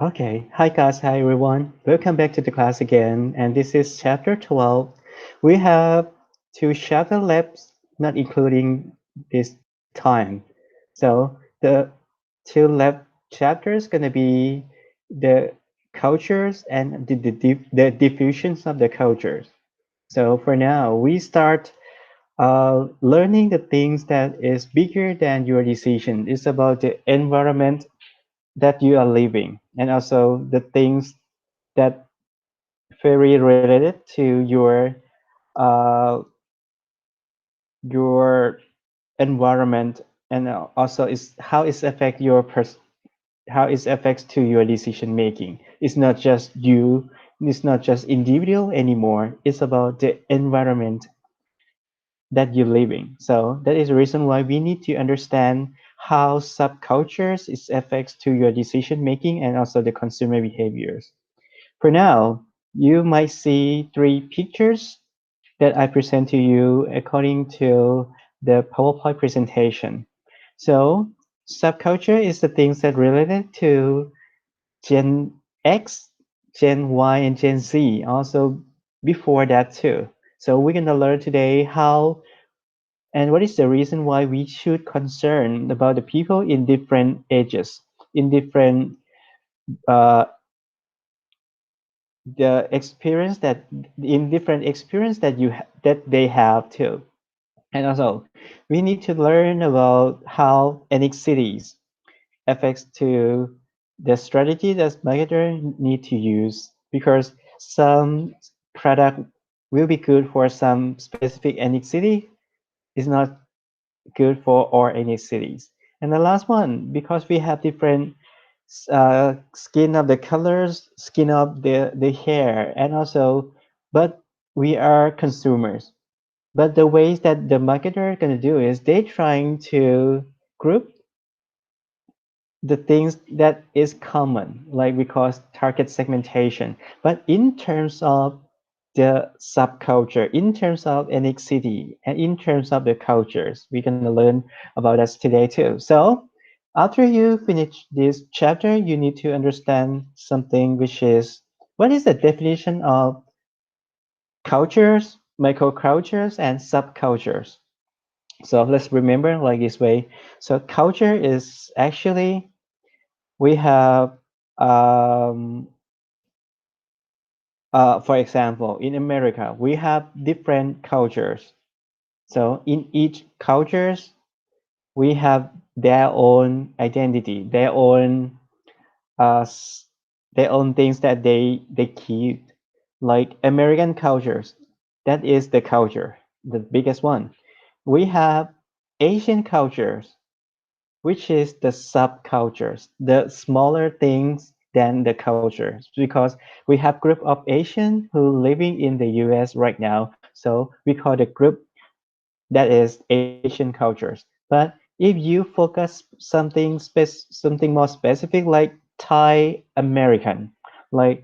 Okay, hi guys, hi everyone. Welcome back to the class again. And this is chapter 12. We have two chapter labs, not including this time. So the two lab chapters gonna be the cultures and the diffusions of the cultures. So for now, we start learning the things that is bigger than your decision. It's about the environment that you are living and also the things that very related to uh, your environment and also is how it affect how it affects to your decision making. It's not just you, it's not just individual anymore. It's about the environment that you're living. So that is the reason why we need to understand how subcultures is affects to your decision making and also the consumer behaviors. For now, you might see three pictures that I present to you according to the PowerPoint presentation. So subculture is the things that related to Gen X, Gen Y, and Gen Z. Also before that too. So we're gonna learn today how and what is the reason why we should concern about the people in different ages, in different uh, the experience that in different experience that that they have too. And also, we need to learn about how cities affects to the strategy that marketer need to use because some product will be good for some specific city is not good for all cities. And the last one, because we have different skin of the colors, skin of the hair, and also, but we are consumers. But the ways that the marketer are gonna do is they trying to group the things that is common, like we call target segmentation. But in terms of the subculture, in terms of city, and in terms of the cultures, we're gonna learn about that today too. So after you finish this chapter, you need to understand something which is what is the definition of cultures, microcultures, and subcultures. So let's remember like this way. So culture is actually we have for example in America we have different cultures. So in each cultures we have their own identity, uh, s- their own things that they keep. Like American cultures, that is the culture, the biggest one. We have Asian cultures, which is the subcultures, the smaller things than the cultures, because we have group of Asian who living in the US right now. So we call the group that is Asian cultures. But if you focus something more specific like Thai American, like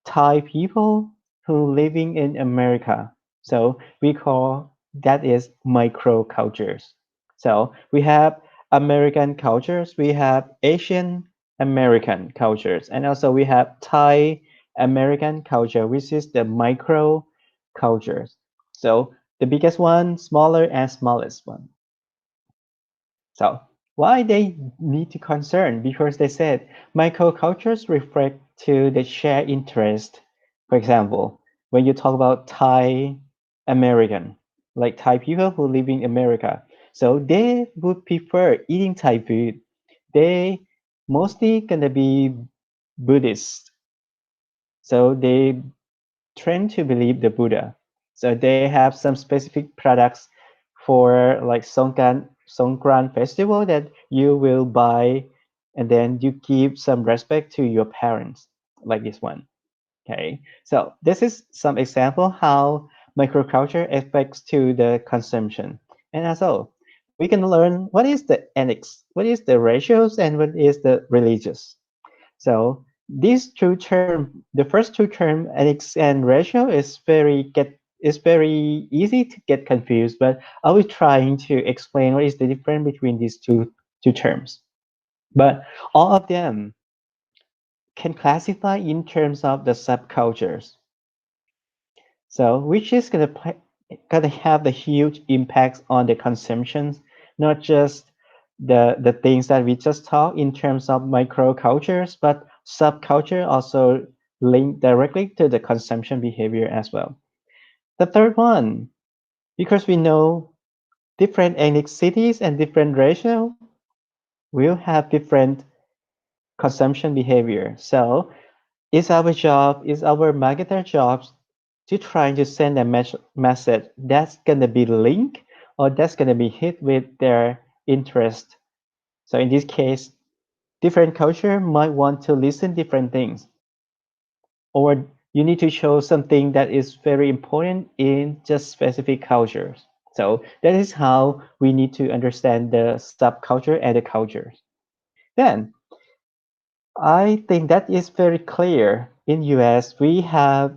Thai people who living in America. So we call that is micro cultures. So we have American cultures, we have Asian American cultures, and also we have Thai American culture, which is the micro cultures. So the biggest one, smaller and smallest one. So why they need to concern? Because they said microcultures reflect to the shared interest. For example, when you talk about Thai American, like Thai people who live in America, so they would prefer eating Thai food. They mostly gonna be Buddhist, so they trend to believe the Buddha. So they have some specific products for like Songkran festival that you will buy and then you give some respect to your parents, like this one. Okay, so this is some example how microculture affects to the consumption. And also, we can learn what is the ethics, what is the ratios, and what is the religious. So these two term, the first two term, ethics and ratio, is very easy to get confused. But I will trying to explain what is the difference between these two terms. But all of them can classify in terms of the subcultures. So which is gonna have the huge impacts on the consumptions, not just the things that we just talked in terms of micro cultures, but subculture also linked directly to the consumption behavior as well. The third one, because we know different ethnic cities and different racial will have different consumption behavior. So it's our job, it's our marketer jobs to try to send a message that's gonna be linked or that's gonna be hit with their interest. So in this case, different culture might want to listen different things, or you need to show something that is very important in just specific cultures. So that is how we need to understand the subculture and the cultures. Then I think that is very clear. In US, we have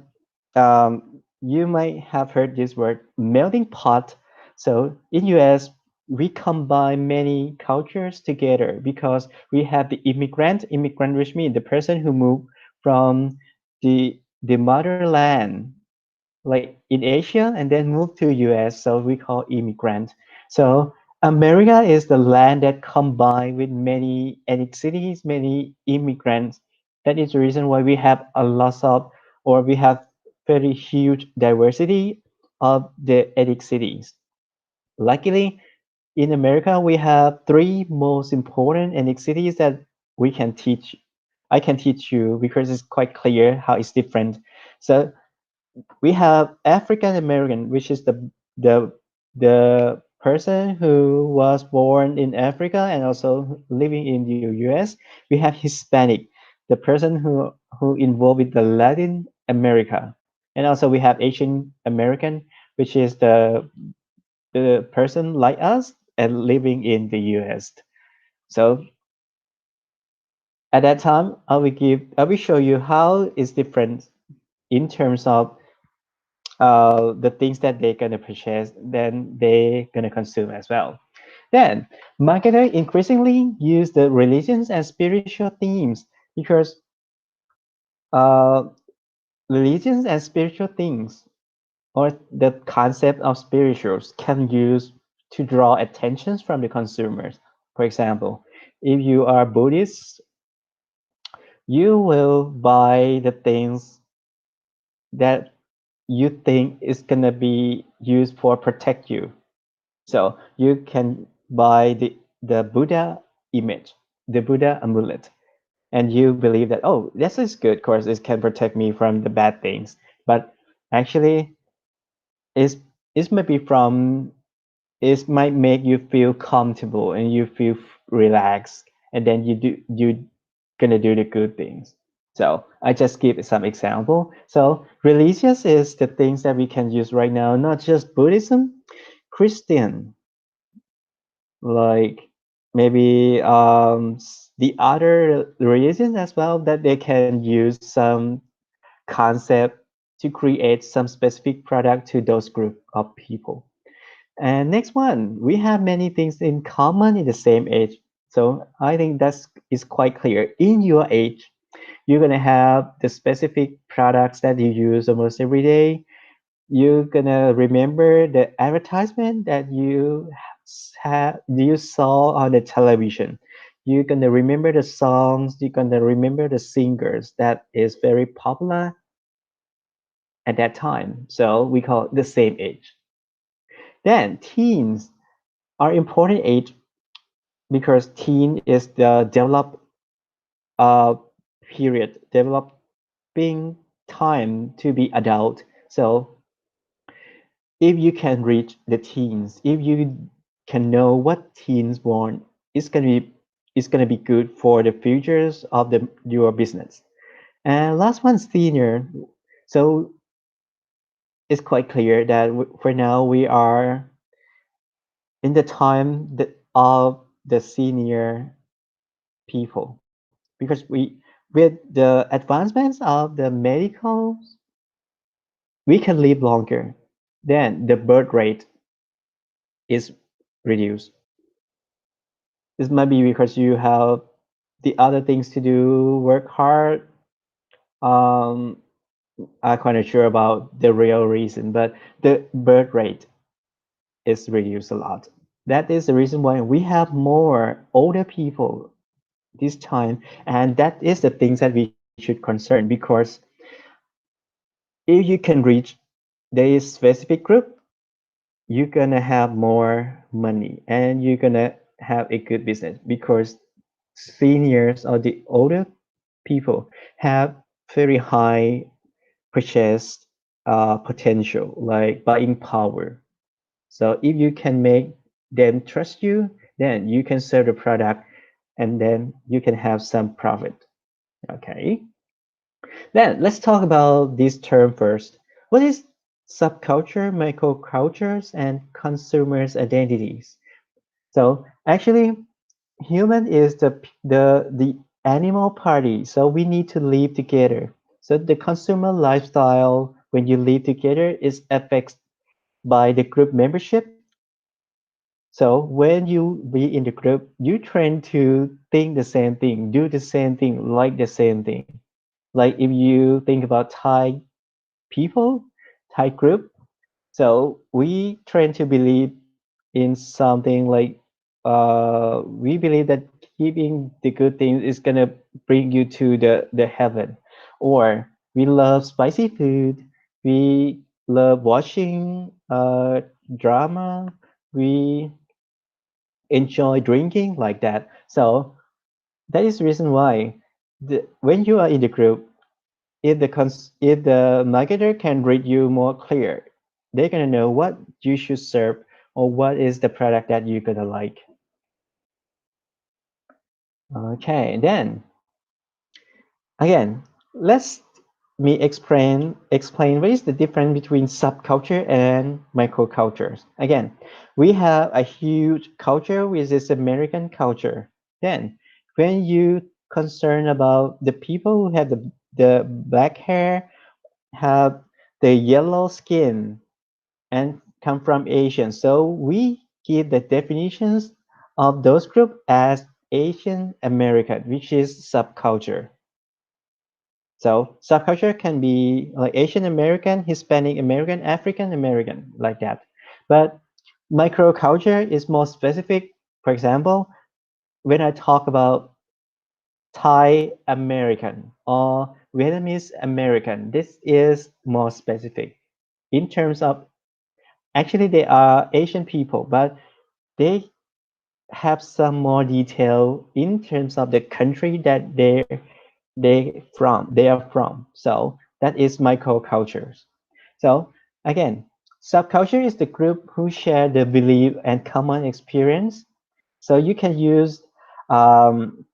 you might have heard this word melting pot. So in US, we combine many cultures together because we have the immigrant which means the person who moved from the motherland like in Asia and then moved to US, so we call immigrant. So America is the land that combined with many ethnicities, many immigrants. That is the reason why we have a lot of, or we have very huge diversity of the ethnicities. Luckily, in America, we have three most important ethnicities that we can teach. I can teach you because it's quite clear how it's different. So we have African American, which is the the person who was born in Africa and also living in the US. We have Hispanic, the person who involved with the Latin America, and also we have Asian American, which is the person like us and living in the US. So at that time, I will show you how it's different in terms of the things that they're gonna purchase, then they're gonna consume as well. Then marketers increasingly use the religions and spiritual themes because uh, religions and spiritual things or the concept of spirituals can use to draw attentions from the consumers. For example, if you are Buddhist, you will buy the things that you think is gonna be used for protect you. So you can buy the Buddha image, the Buddha amulet, and you believe that, oh, this is good, of course, it can protect me from the bad things. But actually, it's, it might be from, it might make you feel comfortable and you feel relaxed, and then you gonna do the good things. So I just give some example. So religious is the things that we can use right now, not just Buddhism, Christian, like maybe the other religions as well that they can use some concept to create some specific product to those group of people. And next one, we have many things in common in the same age. So I think that's is quite clear. In your age, you're gonna have the specific products that you use almost every day. You're gonna remember the advertisement that you saw on the television. You're gonna remember the songs. You're gonna remember the singers that is very popular at that time. So we call it the same age. Then teens are important age because teen is the uh, period, developing time to be adult. So if you can reach the teens, if you can know what teens want, it's gonna be good for the futures of your business. And last one, senior. So it's quite clear that for now we are in the time of the senior people because with the advancements of the medical, we can live longer. Then the birth rate is reduced. This might be because you have the other things to do, work hard, Um, I'm quite not sure about the real reason, but the birth rate is reduced a lot. That is the reason why we have more older people this time, and that is the things that we should concern because if you can reach this specific group, you're gonna have more money and you're gonna have a good business because seniors or the older people have very high purchase potential, like buying power. So if you can make them trust you, then you can sell the product and then you can have some profit. Okay. Then let's talk about this term first. What is subculture, microcultures, and consumers' identities? So actually, human is the animal party. So we need to live together. So the consumer lifestyle, when you live together, is affected by the group membership. So when you be in the group, you train to think the same thing, do the same thing, like the same thing. Like if you think about Thai people, Thai group, so we train to believe in something like we believe that keeping the good things is gonna bring you to the heaven. Or we love spicy food, we love watching drama, we enjoy drinking like that. So that is the reason why when you are in the group, if the marketer can read you more clear, they're gonna know what you should serve or what is the product that you're gonna like. Okay, then again, let's me explain what is the difference between subculture and microcultures. Again, we have a huge culture which is American culture. Then when you concern about the people who have the black hair, have the yellow skin and come from Asian. So we give the definitions of those groups as Asian American, which is subculture. So subculture can be like Asian American, Hispanic American, African American, like that. But microculture is more specific. For example, when I talk about Thai American or Vietnamese American, this is more specific in terms of actually they are Asian people, but they have some more detail in terms of the country that they are from. So that is microcultures. So again, subculture is the group who share the belief and common experience. So you can use um,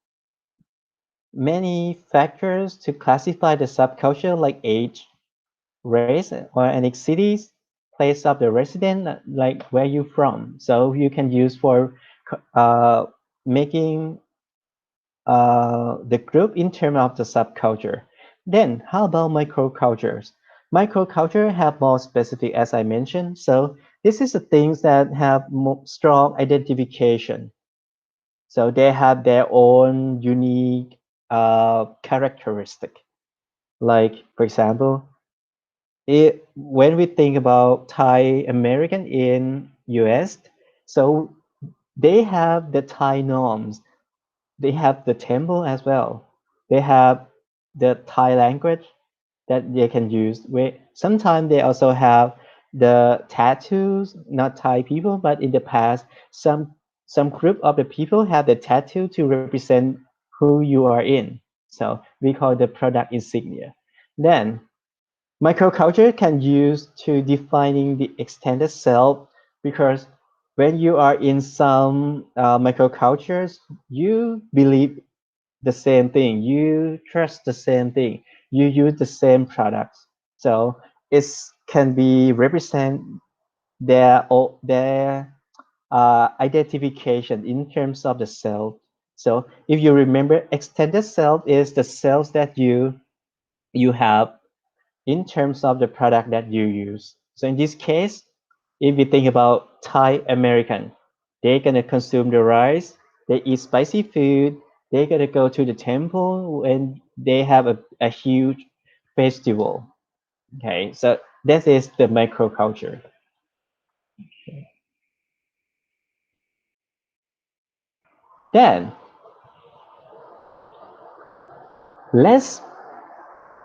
many factors to classify the subculture like age, race, or ethnicities, place of the resident, like where you from. So you can use for making the group in terms of the subculture. Then how about microcultures? Microculture have more specific, as I mentioned. So this is the things that have more strong identification. So they have their own unique characteristic. Like for example, when we think about Thai American in US, so they have the Thai norms. They have the temple as well. They have the Thai language that they can use. Sometimes they also have the tattoos, not Thai people, but in the past, some group of the people have the tattoo to represent who you are in. So we call the product insignia. Then microculture can use to defining the extended self because when you are in some microcultures, you believe the same thing, you trust the same thing, you use the same products. So it can be represent their identification in terms of the self. So if you remember, extended self is the self that you have in terms of the product that you use. So in this case, if we think about Thai American, they're gonna consume the rice, they eat spicy food, they're gonna go to the temple and they have a huge festival. Okay, so this is the microculture. Then let's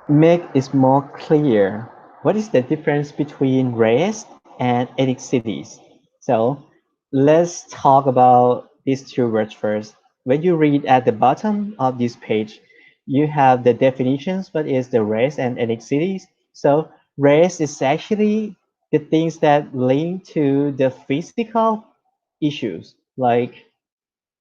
make it more clear what is the difference between race and ethnicities. So let's talk about these two words first. When you read at the bottom of this page, you have the definitions, what is the race and ethnicities. So race is actually the things that link to the physical issues, like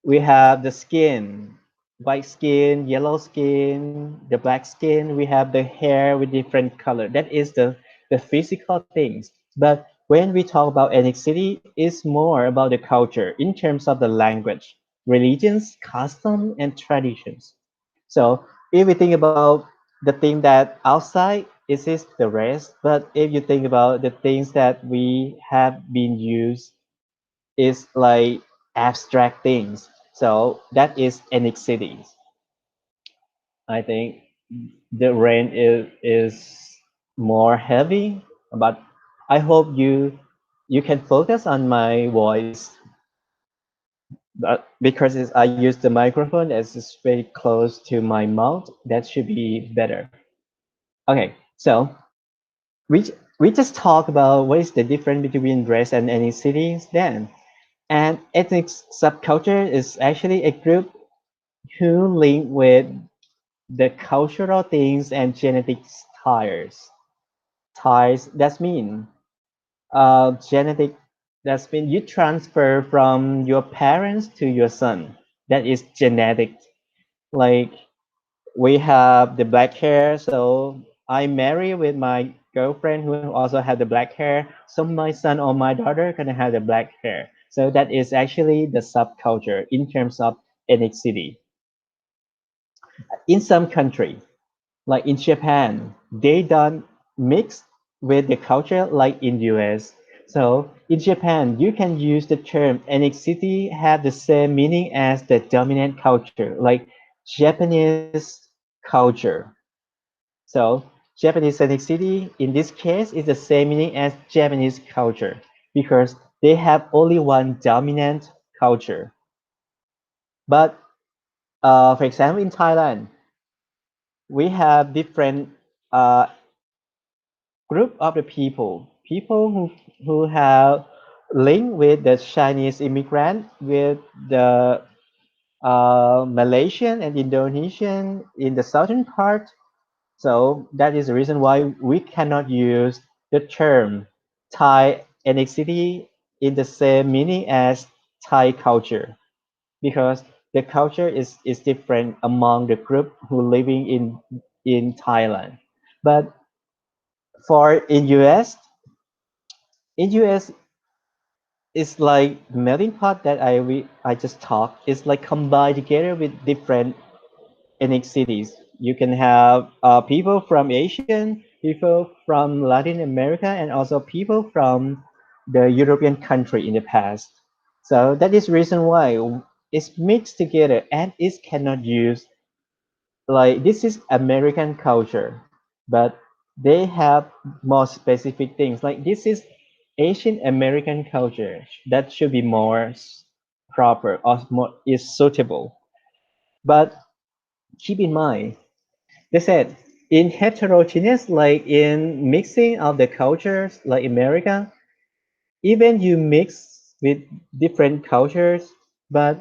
we have the skin, white skin, yellow skin, the black skin. We have the hair with different color. That is the physical things. But when we talk about ethnicity, it's more about the culture in terms of the language, religions, custom, and traditions. So if we think about the thing that outside, it is the rest. But if you think about the things that we have been used is like abstract things. So that is Enix cities. I think the rain is more heavy, but I hope you can focus on my voice. But because I use the microphone as it's very close to my mouth, that should be better. Okay, so we we just talk about what is the difference between race and ethnicities then. And ethnic subculture is actually a group who link with the cultural things and genetic ties. Ties that's mean genetic that's mean you transfer from your parents to your son. That is genetic. Like we have the black hair, so I marry with my girlfriend who also have the black hair. So my son or my daughter gonna have the black hair. So that is actually the subculture in terms of ethnicity. In some country, like in Japan, they don't mix with the culture like in US. So in Japan, you can use the term ethnicity have the same meaning as the dominant culture, like Japanese culture. So Japanese ethnicity in this case is the same meaning as Japanese culture because they have only one dominant culture. But for example, in Thailand, we have different uh, group of the people who have linked with the Chinese immigrant, with the Malaysian and Indonesian in the southern part. So that is the reason why we cannot use the term Thai ethnicity in the same meaning as Thai culture because the culture is different among the group who living in Thailand. But for in US it's like melting pot that I just talked. It's like combined together with different ethnic cities. You can have people from Asian, people from Latin America, and also people from the European country in the past. So that is reason why it's mixed together and it cannot use like this is American culture, but they have more specific things. Like this is Asian American culture that should be more proper or more is suitable. But keep in mind, they said in heterogeneous, like in mixing of the cultures, like America, even you mix with different cultures, but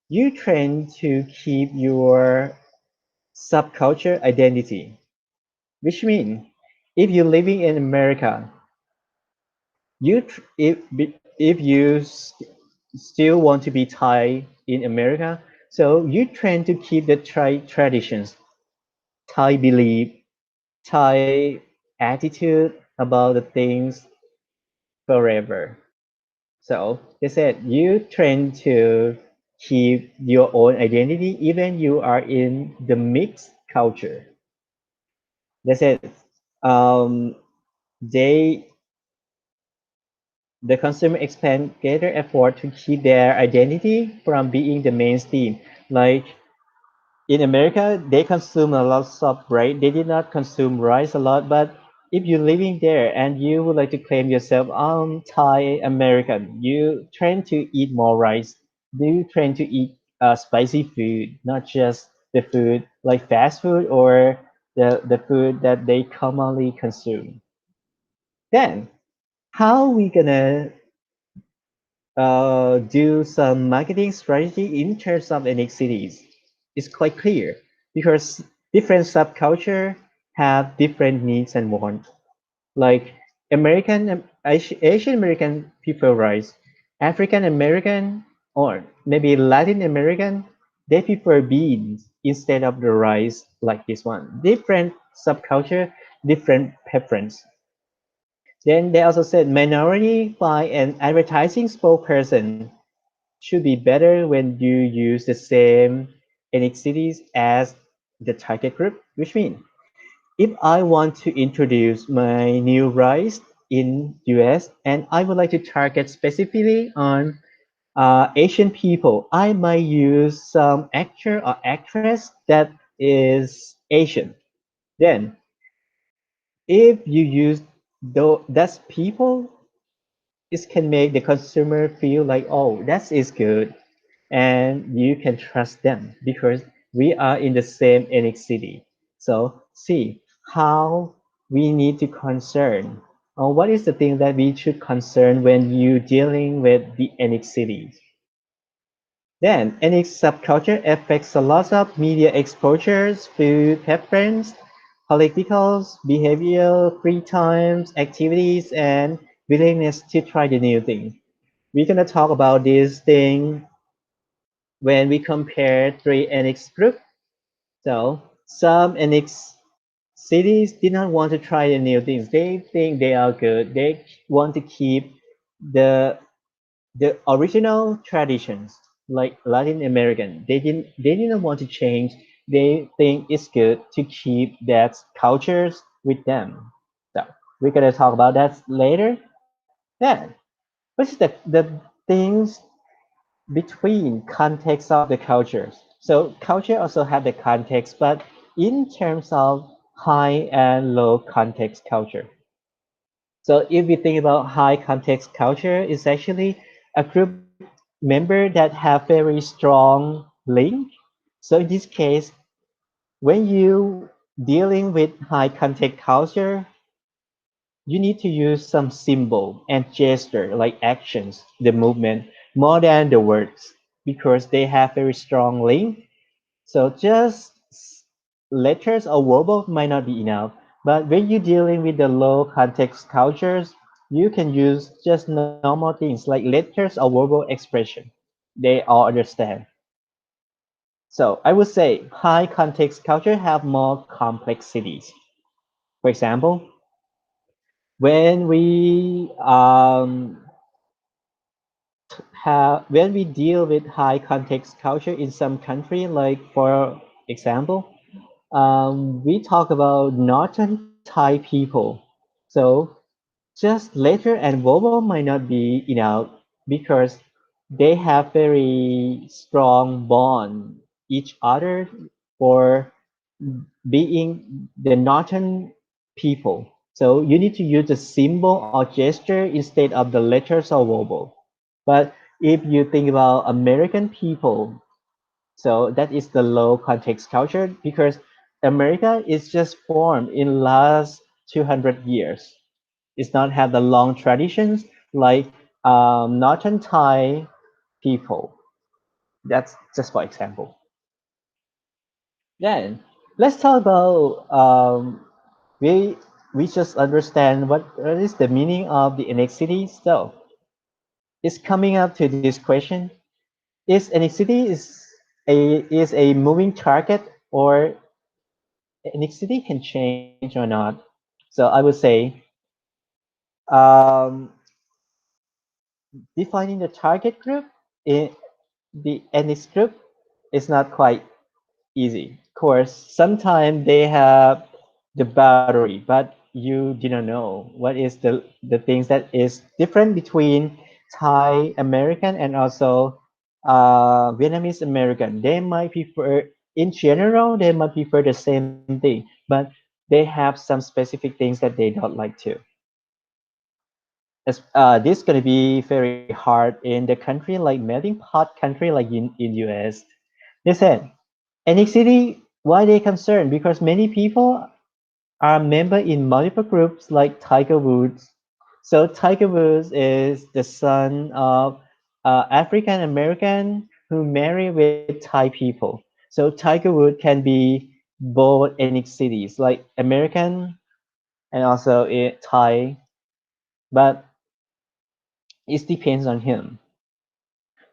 you tend to keep your subculture identity. Which means if you're living in America, if you still want to be Thai in America, so you tend to keep the Thai traditions, Thai belief, Thai attitude about the things forever. So they said you tend to keep your own identity even you are in the mixed culture. They said um, they the consumer expend greater effort to keep their identity from being the mainstream. Like in America, they consume a lot of rice. They did not consume rice a lot, but if you're living there and you would like to claim yourself, Thai American, you tend to eat more rice. You tend to eat spicy food, not just the food like fast food or the food that they commonly consume. Then, how we gonna do some marketing strategy in terms of ethnic cities is quite clear because different subculture have different needs and wants. Like Asian American people rice, African American or maybe Latin American, they prefer beans instead of the rice like this one. Different subculture, different preference. Then they also said minority by an advertising spokesperson should be better when you use the same ethnicities as the target group, which means if I want to introduce my new rice in US and I would like to target specifically on Asian people, I might use some actor or actress that is Asian. Then, if you use that's people, it can make the consumer feel like, oh, that is good and you can trust them because we are in the same ethnic city. So see how we need to concern or what is the thing that we should concern when you dealing with the ethnic cities. Then ethnic subculture affects a lot of media exposures, food preference, politicals, behavioral, free times, activities, and willingness to try the new thing. We're gonna talk about this thing when we compare three NX group. So some NX cities did not want to try the new things. They think they are good. They want to keep the the original traditions like Latin American. They didn't want to change. They think it's good to keep that cultures with them. So we're gonna talk about that later. Then what's the things between context of the cultures. So culture also have the context, but in terms of high and low context culture. So if we think about high context culture, it's actually a group member that have very strong link. So in this case, when you dealing with high context culture, you need to use some symbol and gesture like actions, the movement, more than the words because they have very strong link. So just letters or verbal might not be enough. But when you're dealing with the low context cultures, you can use just normal things like letters or verbal expression. They all understand. So I would say high context culture have more complexities. For example, when we deal with high context culture in some country, like for example, we talk about northern Thai people. So just letter and verbal might not be enough because they have very strong bond each other for being the northern people. So you need to use a symbol or gesture instead of the letters or verbal. But if you think about American people, so that is the low context culture because America is just formed in last 200 years. It's not have the long traditions like Northern Thai people. That's just for example. Then let's talk about we we just understand what is the meaning of the annexity. So it's coming up to this question: is annexity is a moving target or annexity can change or not? So I would say um, defining the target group in the annex group is not quite easy. Of course, sometimes they have the boundary, but you didn't know what is the things that is different between Thai American and also Vietnamese American. They might prefer in general, they might prefer the same thing, but they have some specific things that they don't like too. This is going to be very hard in the country like melting pot country like in US. They said any city, why they concerned? Because many people are member in multiple groups like Tiger Woods. So Tiger Woods is the son of African American who marry with Thai people. So Tiger Woods can be both ethnic cities like American and also Thai, but it depends on him.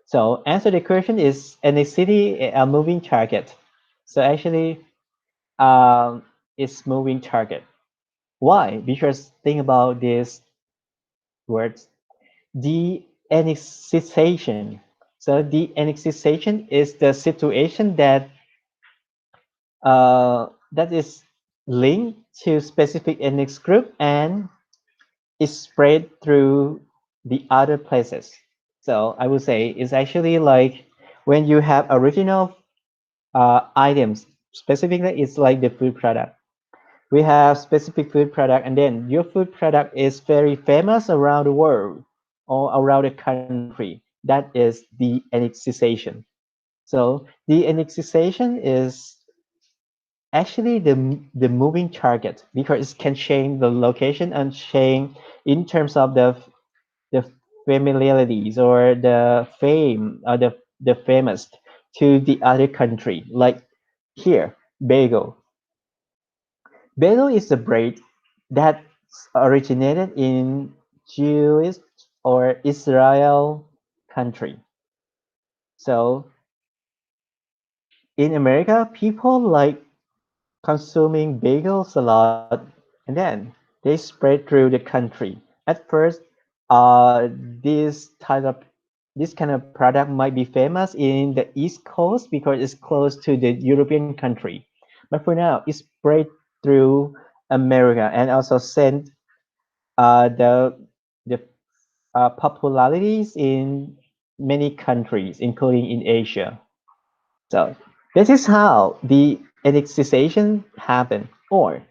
So answer the question is ethnicity a moving target. So actually, it's moving target. Why? Because think about these words. De-annexation. So de-annexation is the situation that is linked to specific ethnic group and is spread through the other places. So I would say it's actually like when you have original items. Specifically, it's like the food product. We have specific food product, and then your food product is very famous around the world or around the country. That is the annexation. So the annexation is actually the moving target because it can change the location and change in terms of the familiarities or the fame or the famous to the other country. Like here, bagel. Bagel is a bread that originated in Jewish or Israel country. So in America, people like consuming bagels a lot, and then they spread through the country. At first, this type of this kind of product might be famous in the East Coast because it's close to the European country. But for now, it's spread through America and also sent the popularities in many countries, including in Asia. So this is how the annexation happened. Or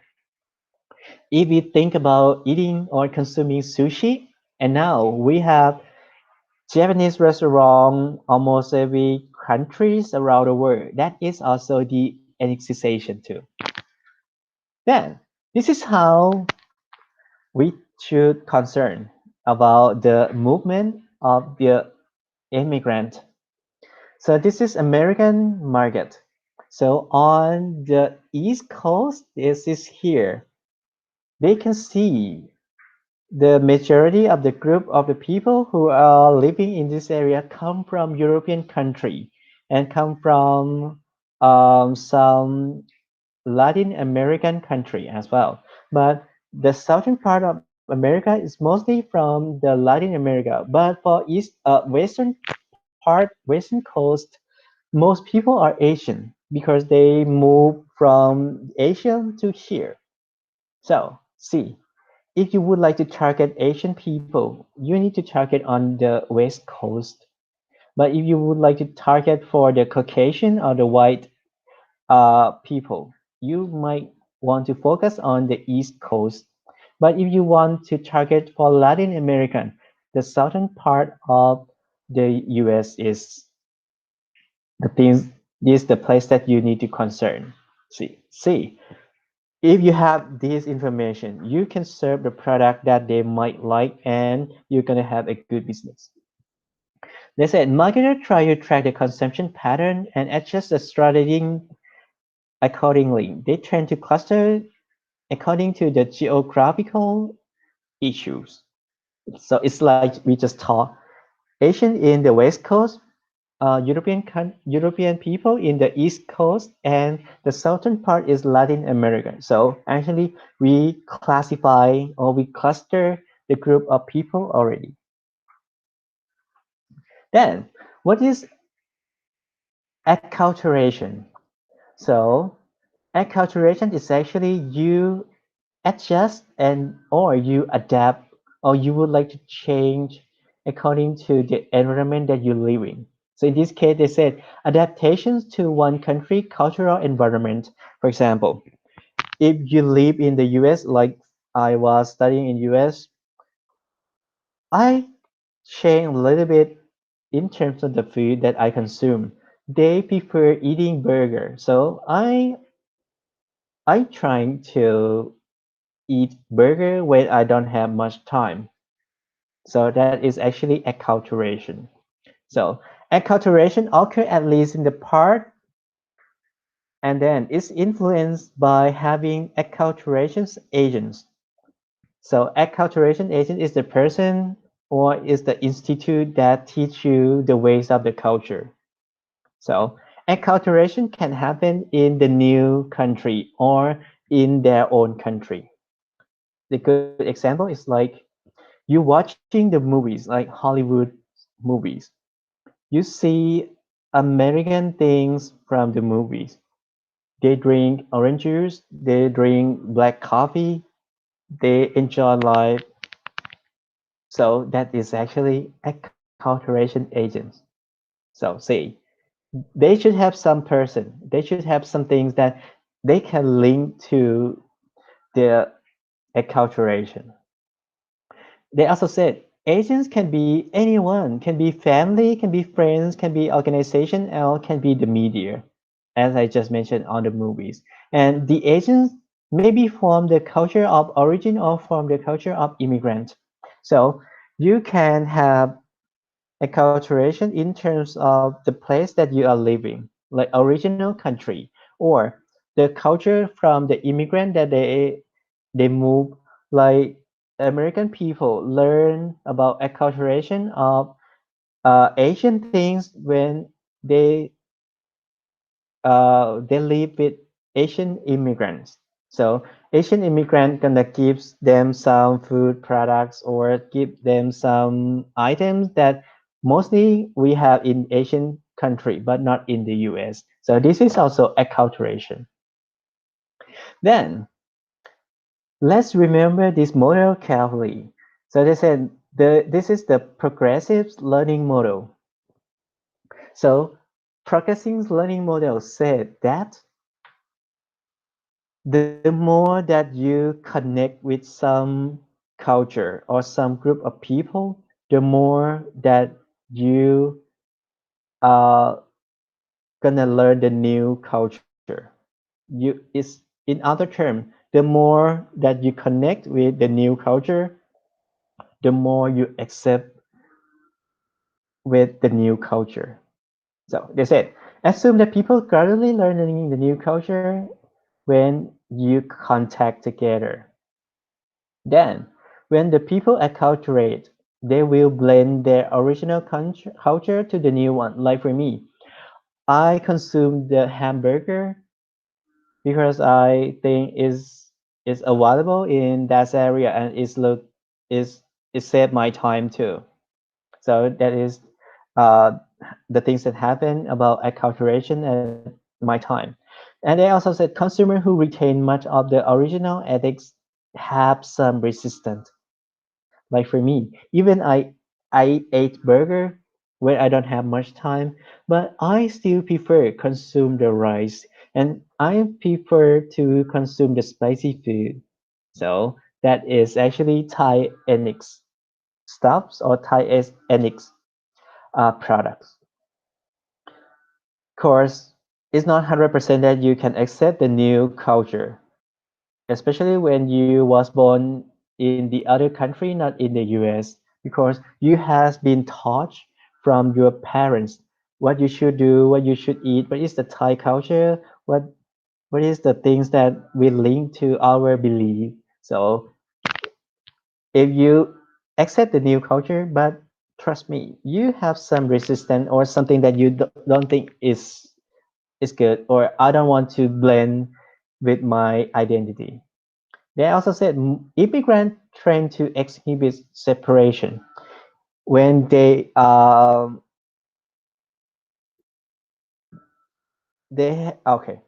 if we think about eating or consuming sushi, and now we have Japanese restaurant almost every countries around the world. That is also the annexation too. Then this is how we should concern about the movement of the immigrant. So this is American market. So on the East Coast, this is here. They can see the majority of the group of the people who are living in this area come from European country and come from some Latin American country as well. But the southern part of America is mostly from the Latin America. But for western part, western coast, most people are Asian because they move from Asia to here. So see, if you would like to target Asian people, you need to target on the West Coast. But if you would like to target for the Caucasian or the white people, you might want to focus on the East Coast. But if you want to target for Latin American, the southern part of the US is the things is the place that you need to concern. See, if you have this information, you can serve the product that they might like and you're gonna have a good business. They said marketers try to track the consumption pattern and adjust the strategy accordingly. They tend to cluster according to the geographical issues. So it's like we just talked. Asian in the West Coast, European people in the East Coast, and the southern part is Latin America. So actually, we classify or we cluster the group of people already. Then, what is acculturation? So, acculturation is actually you adjust and or you adapt or you would like to change according to the environment that you live in. So in this case, they said adaptations to one country cultural environment. For example, if you live in the US, like I was studying in US, I change a little bit in terms of the food that I consume. They prefer eating burger, so I trying to eat burger when I don't have much time. So that is actually acculturation. So acculturation occur at least in the part, and then it's influenced by having acculturation agents. So acculturation agent is the person or is the institute that teach you the ways of the culture. So acculturation can happen in the new country or in their own country. The good example is like you watching the movies like Hollywood movies. You see American things from the movies. They drink orange juice, they drink black coffee, they enjoy life. So that is actually acculturation agents. So see, they should have some person, they should have some things that they can link to their acculturation. They also said agents can be anyone, can be family, can be friends, can be organization, or can be the media, as I just mentioned on the movies. And the agents maybe from the culture of origin or from the culture of immigrant. So you can have acculturation in terms of the place that you are living, like original country, or the culture from the immigrant that they move. Like American people learn about acculturation of Asian things when they they live with Asian immigrants. So Asian immigrant gonna give them some food products or give them some items that mostly we have in Asian country, but not in the US. So this is also acculturation. Then let's remember this model carefully. So they said this is the progressive learning model. So progressive learning model said that the more that you connect with some culture or some group of people, the more that you are gonna learn the new culture. You is in other terms, the more that you connect with the new culture, the more you accept with the new culture. So they said, assume that people gradually learning the new culture when you contact together. Then, when the people acculturate, they will blend their original culture to the new one. Like for me, I consume the hamburger because I think is available in that area and is it saved my time too. So that is uh, the things that happen about acculturation at my time. And they also said consumers who retain much of the original ethics have some resistance. Like for me, even I ate burger when I don't have much time, but I still prefer consume the rice and I prefer to consume the spicy food. So that is actually Thai ethnics stuffs or Thai ethnics products. Of course, it's not 100% that you can accept the new culture, especially when you was born in the other country, not in the US, because you has been taught from your parents what you should do, what you should eat, what is the Thai culture, what is the things that we link to our belief. So if you accept the new culture, but trust me, you have some resistance or something that you don't think is good, or I don't want to blend with my identity. They also said immigrants tend to exhibit separation when they okay.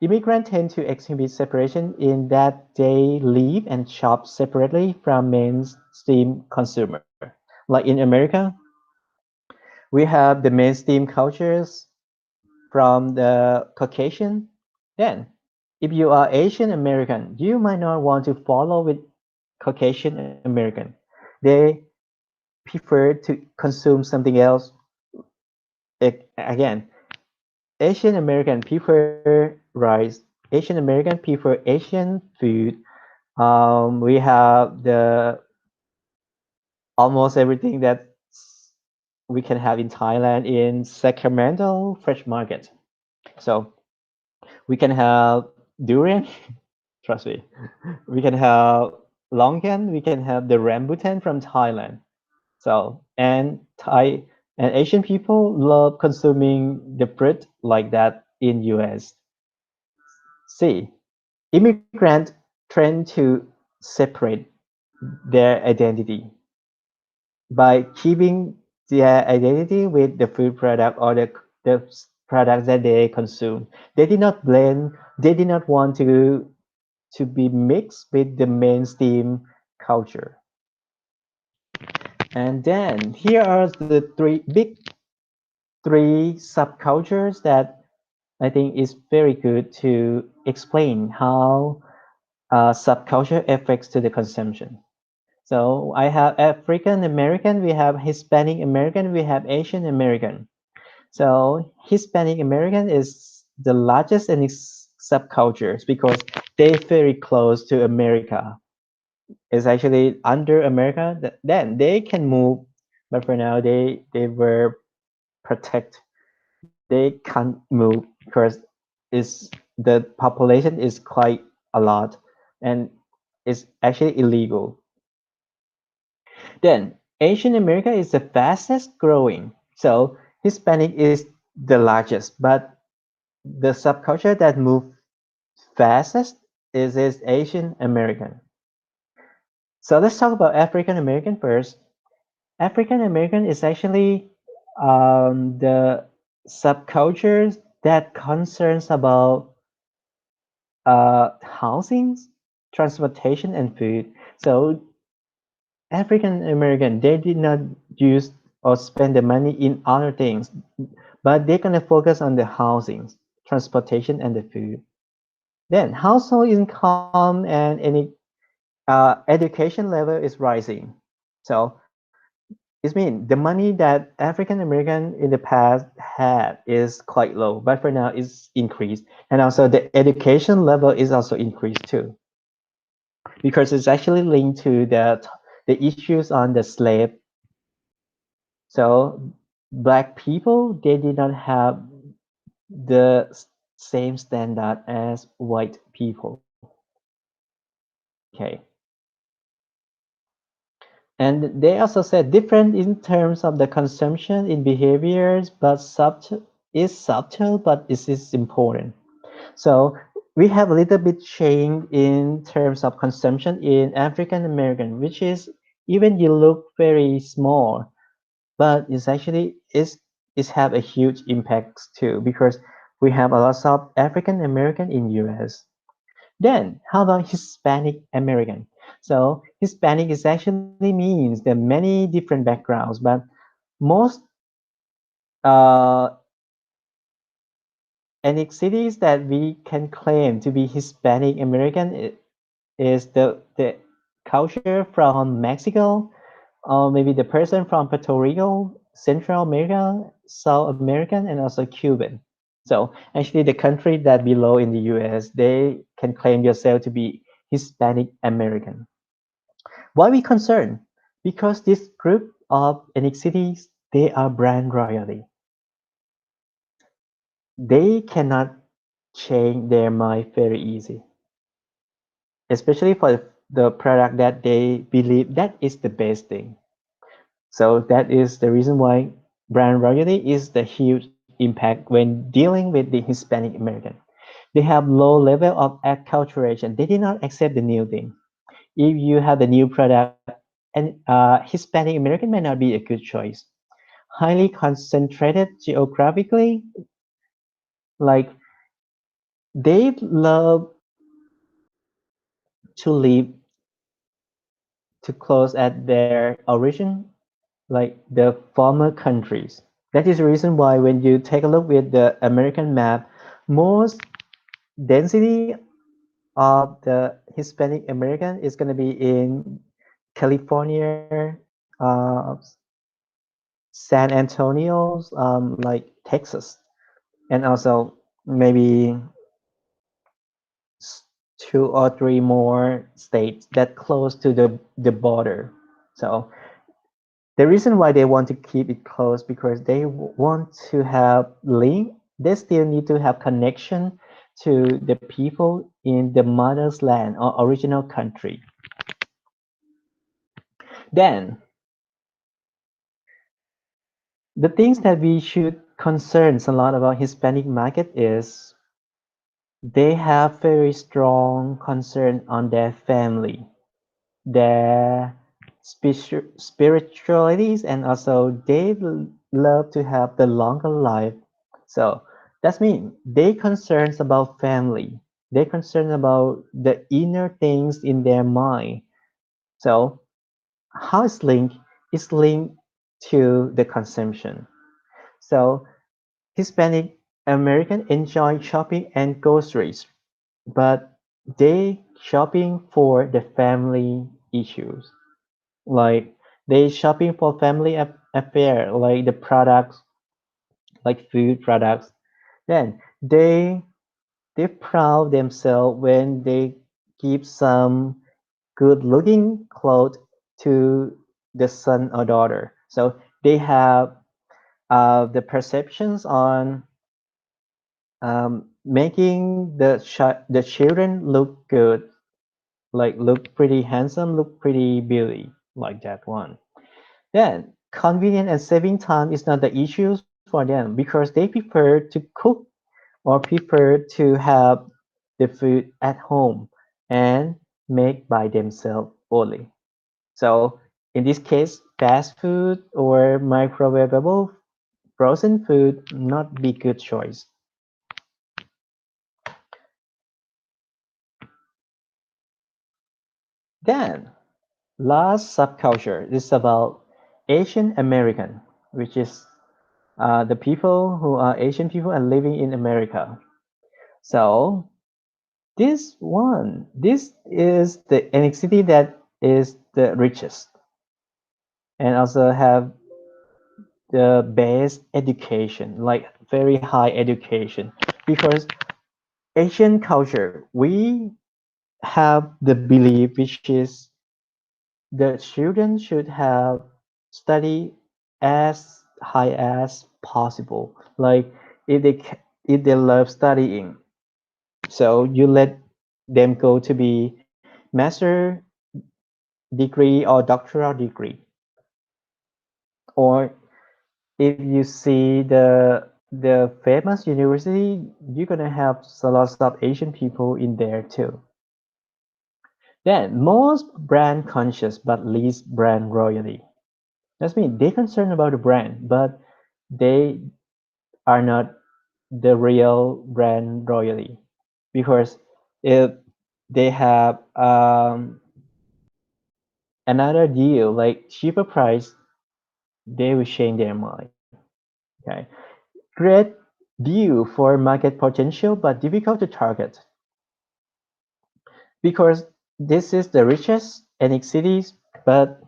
Immigrants tend to exhibit separation in that they live and shop separately from mainstream consumer. Like in America, We have the mainstream cultures from the Caucasian. Then, if you are Asian American, you might not want to follow with Caucasian American. They prefer to consume something else. Again, Asian American prefer rice. Asian American prefer Asian food. We have the almost everything that we can have in Thailand in Sacramento Fresh Market. So we can have durian, trust me. We can have longan. We can have the rambutan from Thailand. So and Asian people love consuming the fruit like that in US. See, immigrant tend to separate their identity by keeping their identity with the food product or the products that they consume. They did not blend, they did not want to be mixed with the mainstream culture. And then here are the three subcultures that I think is very good to explain how subculture affects to the consumption. So I have African American, we have Hispanic American, we have Asian American. So Hispanic American is the largest in its subcultures because they're very close to America. It's actually under America. Then they can move, but for now they were protect. They can't move because is the population is quite a lot and it's actually illegal. Then Asian America is the fastest growing. So Hispanic is the largest, but the subculture that move fastest is Asian American. So let's talk about African American first. African American is actually the subcultures that concerns about housing, transportation, and food. So African American, they did not use or spend the money in other things, but they're gonna focus on the housing, transportation, and the food. Then household income and any education level is rising. So it means the money that African American in the past had is quite low, but for now it's increased, and also the education level is also increased too, because it's actually linked to the issues on the slave. So black people they did not have the same standard as white people. Okay. And they also said different in terms of the consumption in behaviors, but subtle, but it is important. So we have a little bit change in terms of consumption in African American, which is even you look very small, but it's actually is have a huge impact too because we have a lot of African American in US. Then, how about Hispanic American? So, Hispanic is actually means there are many different backgrounds, but most uh, ethnicities that we can claim to be Hispanic American is the culture from Mexico, or maybe the person from Puerto Rico, Central America, South American, and also Cuban. So actually, the country that below in the U.S. they can claim yourself to be Hispanic American. Why we concerned? Because this group of ethnicities they are brand royalty. They cannot change their mind very easy, especially for the product that they believe that is the best thing. So that is the reason why brand royalty is the huge impact when dealing with the Hispanic American. They have low level of acculturation. They did not accept the new thing. If you have the new product, and Hispanic American may not be a good choice. Highly concentrated geographically, like they love to live too close at their origin, like the former countries. That is the reason why when you take a look with the American map, most density of the Hispanic American is going to be in California, uh, San Antonio, like Texas, and also maybe two or three more states that close to the border. So the reason why they want to keep it close because they want to have link. They still need to have connection to the people in the mother's land or original country. Then the things that we should concerns a lot about Hispanic market is they have very strong concern on their family, their spiritualities, and also they love to have the longer life. So that's mean they concerns about family. They concern about the inner things in their mind. So how it's linked is linked to the consumption. So Hispanic American enjoy shopping and groceries, but they shopping for the family issues. Like they shopping for family affair, like the products, like food products. Then they proud themselves when they give some good looking clothes to the son or daughter. So they have the perceptions on making the children look good, like look pretty handsome, look pretty beauty, like that one. Then convenient and saving time is not the issues for them because they prefer to cook or prefer to have the food at home and make by themselves only. So in this case, fast food or microwavable frozen food not be good choice. Then last subculture is about Asian American, which is the people who are Asian people and living in America. So this is the ethnicity that is the richest and also have the best education, like very high education. Because Asian culture, we have the belief which is the children should have study as high as possible. Like if they love studying, so you let them go to be master degree or doctoral degree. Or if you see the famous university, you're gonna have a lot of Asian people in there too. Then most brand conscious but least brand royalty. That's mean they concerned about the brand, but they are not the real brand royalty because if they have another deal like cheaper price, they will change their mind. Okay, great deal for market potential, but difficult to target because this is the richest ethnic cities, but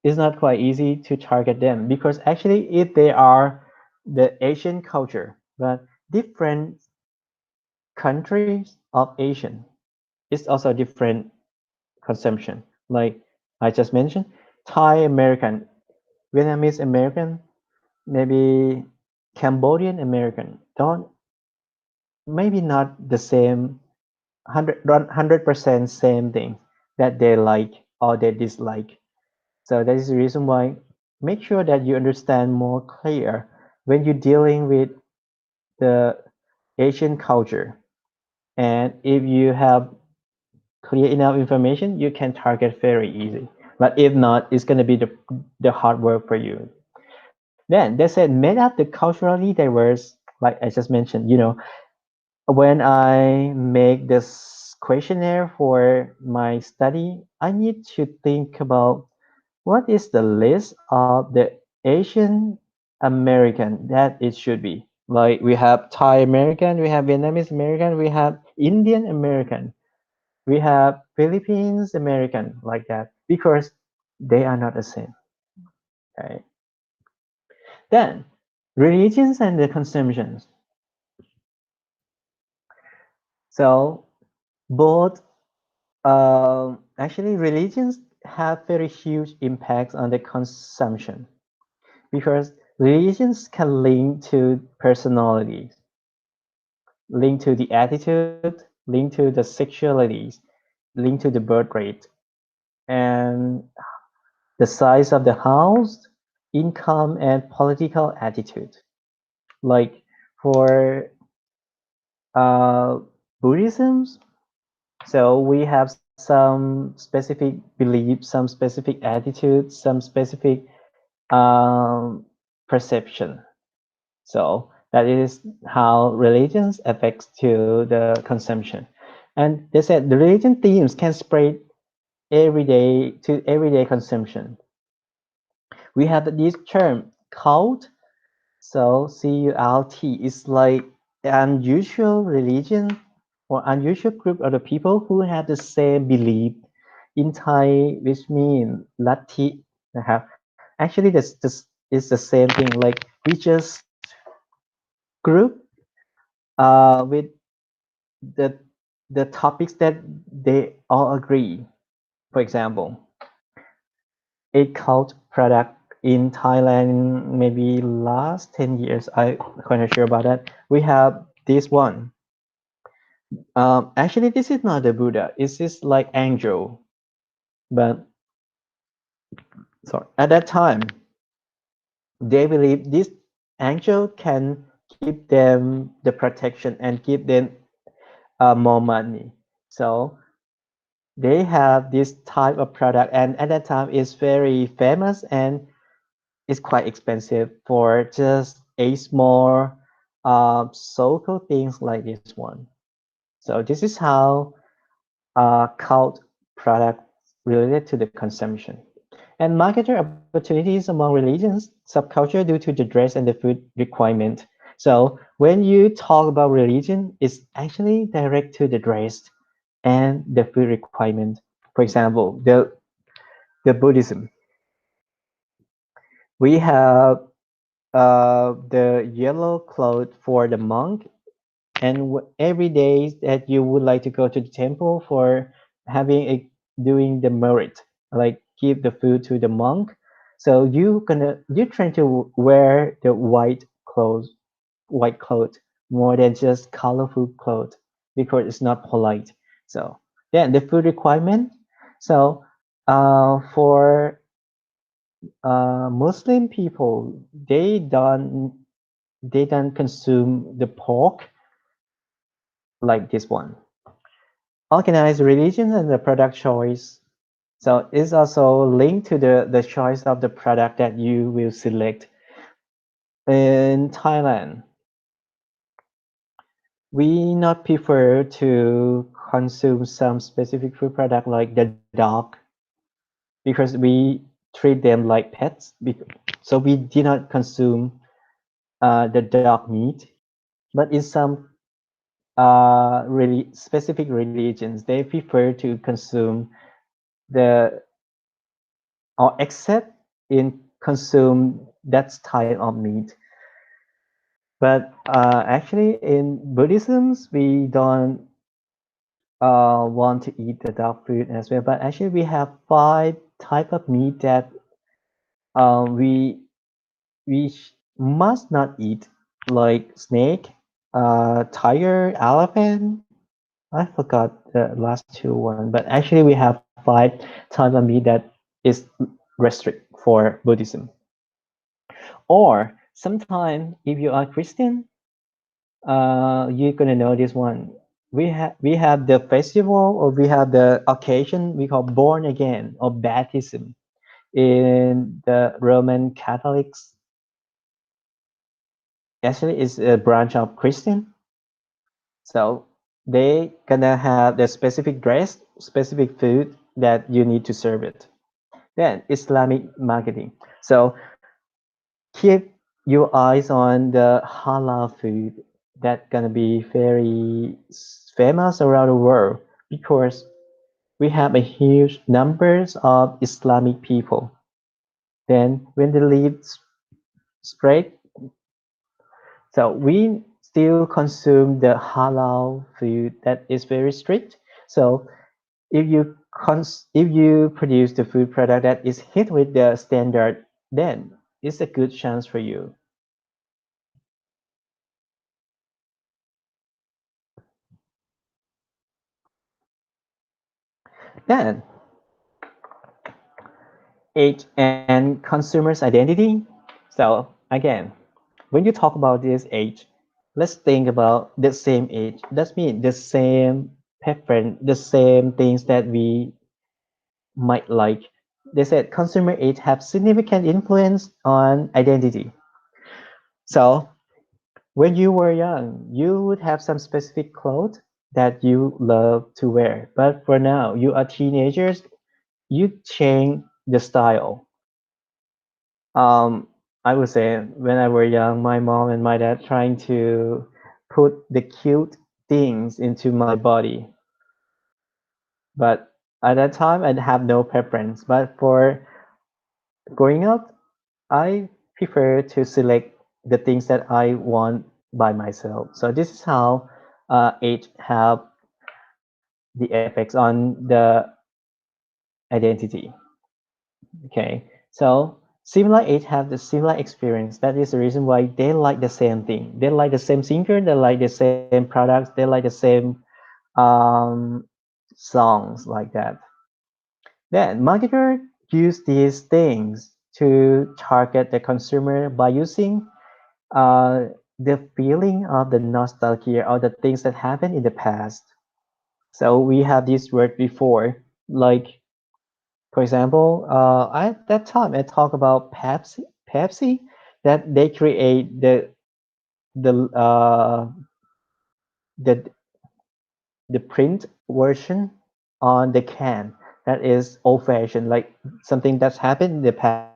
it's not quite easy to target them because actually if they are the Asian culture, but different countries of Asian, it's also different consumption. Like I just mentioned, Thai American, Vietnamese American, maybe Cambodian American don't maybe not the same 100% same thing that they like or they dislike. So that is the reason why make sure that you understand more clear when you're dealing with the Asian culture. And if you have clear enough information, you can target very easy. But if not, it's going to be the hard work for you. Then they said made up the culturally diverse, like I just mentioned, when I make this questionnaire for my study, I need to think about what is the list of the Asian American that it should be. Like we have Thai American, we have Vietnamese American, we have Indian American, we have Philippines American, like that, because they are not the same. Right? Then religions and the consumptions. So both actually religions have very huge impacts on the consumption because religions can link to personalities, link to the attitude, link to the sexualities, link to the birth rate, and the size of the house, income, and political attitude. Like for uh, Buddhism, so we have some specific beliefs, some specific attitudes, some specific um, perception. So that is how religions affects to the consumption. And they said the religion themes can spread everyday to everyday consumption. We have this term cult. So CULT is like an unusual religion or unusual group of the people who have the same belief in Thai, which means Lati. Actually, this is the same thing. Like we just group with the the topics that they all agree. For example, a cult product in Thailand maybe last 10 years. I'm quite not sure about that. We have this one. Actually, this is not the Buddha. This is like angel. But sorry, at that time, they believe this angel can give them the protection and give them more money. So they have this type of product, and at that time, it's very famous and it's quite expensive for just a small so-called things like this one. So this is how cult products related to the consumption. And marketer opportunities among religions, subculture due to the dress and the food requirement. So when you talk about religion, it's actually direct to the dress and the food requirement. For example, the Buddhism. We have the yellow cloth for the monk, and every day that you would like to go to the temple for having a doing the merit, like give the food to the monk. So you're trying to wear the white clothes more than just colorful clothes because it's not polite. So then the food requirement. So for Muslim people, they don't consume the pork like this one. Organized religion and the product choice. So it's also linked to the choice of the product that you will select. In Thailand, we not prefer to consume some specific food product like the dog because we treat them like pets. So we did not consume the dog meat. But in some really specific religions, they prefer to consume the or accept in consume that type of meat. But actually, in Buddhism, we don't want to eat the dog food as well. But actually, we have five type of meat that we must not eat, like snake, tiger, elephant. I forgot the last two one, but actually we have five type of meat that is restrict for Buddhism. Or sometimes if you are Christian, you're gonna know this one. We have the festival or we have the occasion we call born again or baptism in the Roman Catholics. Actually, it's a branch of Christian. So they gonna have the specific dress, specific food that you need to serve it. Then Islamic marketing. So keep your eyes on the halal food that gonna be very famous around the world because we have a huge numbers of Islamic people. Then when the leaves spread, so we still consume the halal food that is very strict. So if you produce the food product that is hit with the standard, then it's a good chance for you. Then age and consumers identity. So again, when you talk about this age, let's think about the same age. That means the same preference, the same things that we might like. They said consumer age have significant influence on identity. So when you were young, you would have some specific clothes that you love to wear. But for now, you are teenagers, you change the style. Um, I would say when I were young, my mom and my dad trying to put the cute things into my body. But at that time, I have no preference. But for growing up, I prefer to select the things that I want by myself. So this is how age have the effects on the identity. Okay, so similar age have the similar experience. That is the reason why they like the same thing. They like the same singer. They like the same products. They like the same um, songs like that. Then marketer use these things to target the consumer by using the feeling of the nostalgia or the things that happened in the past. So we have this word before, like for example, at that time I talk about Pepsi, that they create the the the print version on the can that is old fashioned, like something that's happened in the past.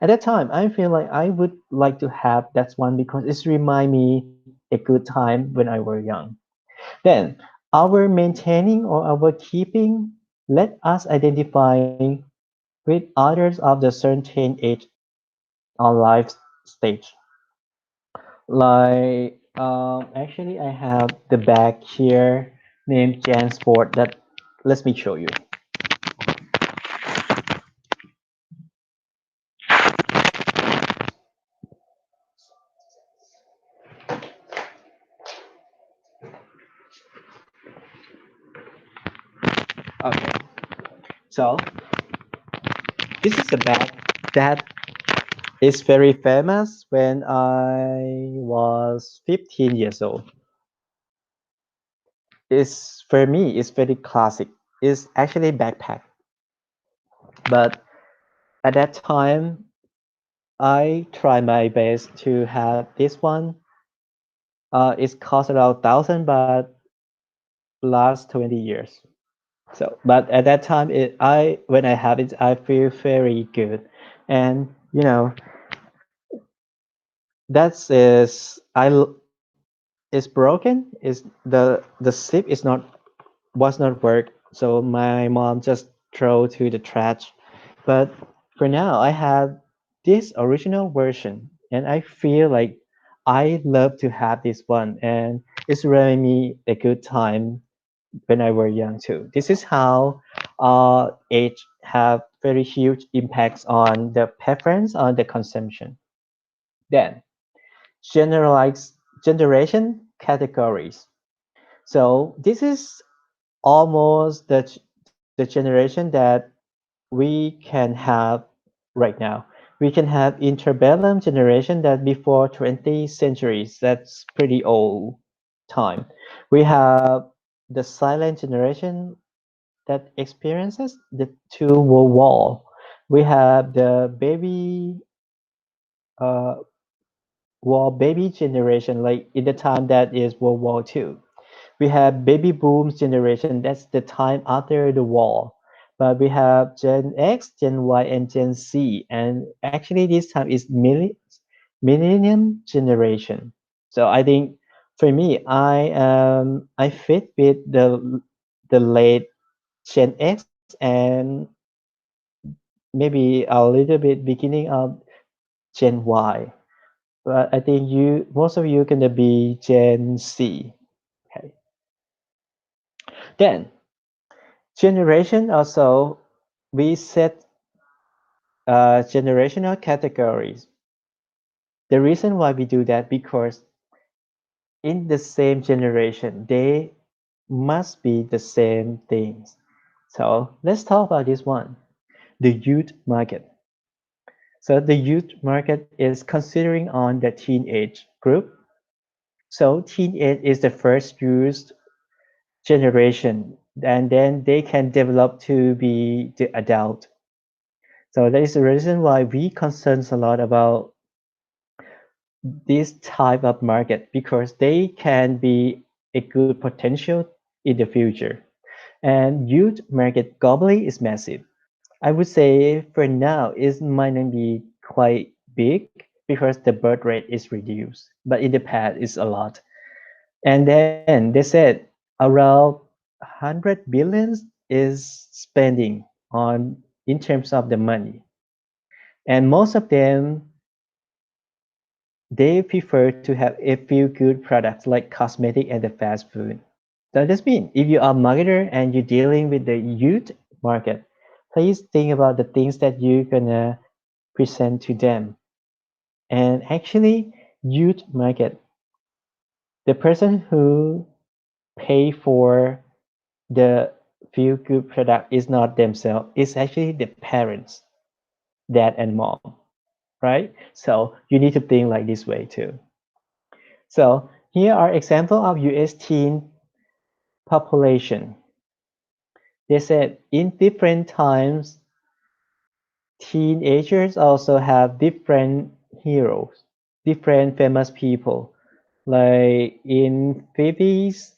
At that time, I feel like I would like to have that one because it's remind me a good time when I were young. Then our maintaining or our keeping let us identify with others of the certain age or life stage. Like actually I have the bag here named Jan Sport that let me show you. Okay. So this is a bag that is very famous when I was 15 years old. It's for me it's very classic. It's actually a backpack. But at that time I try my best to have this one. It's cost around thousand but last 20 years. So, but at that time, I when I have it, I feel very good, and that's is is broken. Is the slip is not was not work. So my mom just throw to the trash. But for now, I have this original version, and I feel like I love to have this one, and it's really me a good time when I were young too. This is how age have very huge impacts on the preference on the consumption. Then generalized generation categories. So this is almost the generation that we can have right now. We can have interbellum generation that before 20 centuries. That's pretty old time. We have the silent generation that experiences the two world war. We have the uh, baby generation, like in the time that is World War II. We have baby booms generation. That's the time after the war. But we have Gen X, Gen Y, and Gen Z. And actually, this time is millennium generation. So I think for me, I fit with the late Gen X and maybe a little bit beginning of Gen Y. But I think you most of you gonna be Gen Z. Okay. Then generation also we set generational categories. The reason why we do that because in the same generation they must be the same things. So let's talk about this one, the youth market. So the youth market is considering on the teenage group. So teenage is the first used generation, and then they can develop to be the adult. So that is the reason why we concern a lot about this type of market because they can be a good potential in the future. And youth market globally is massive. I would say for now it might not be quite big because the birth rate is reduced, but in the past it's a lot. And then they said around 100 billions is spending on in terms of the money. And most of them they prefer to have a few good products like cosmetic and the fast food. So this means if you are a marketer and you're dealing with the youth market, please think about the things that you're gonna present to them. And actually, youth market, the person who pay for the feel good product is not themselves, it's actually the parents, dad and mom, right? So you need to think like this way too. So here are example of US teen population. They said in different times, teenagers also have different heroes, different famous people. Like in 50s,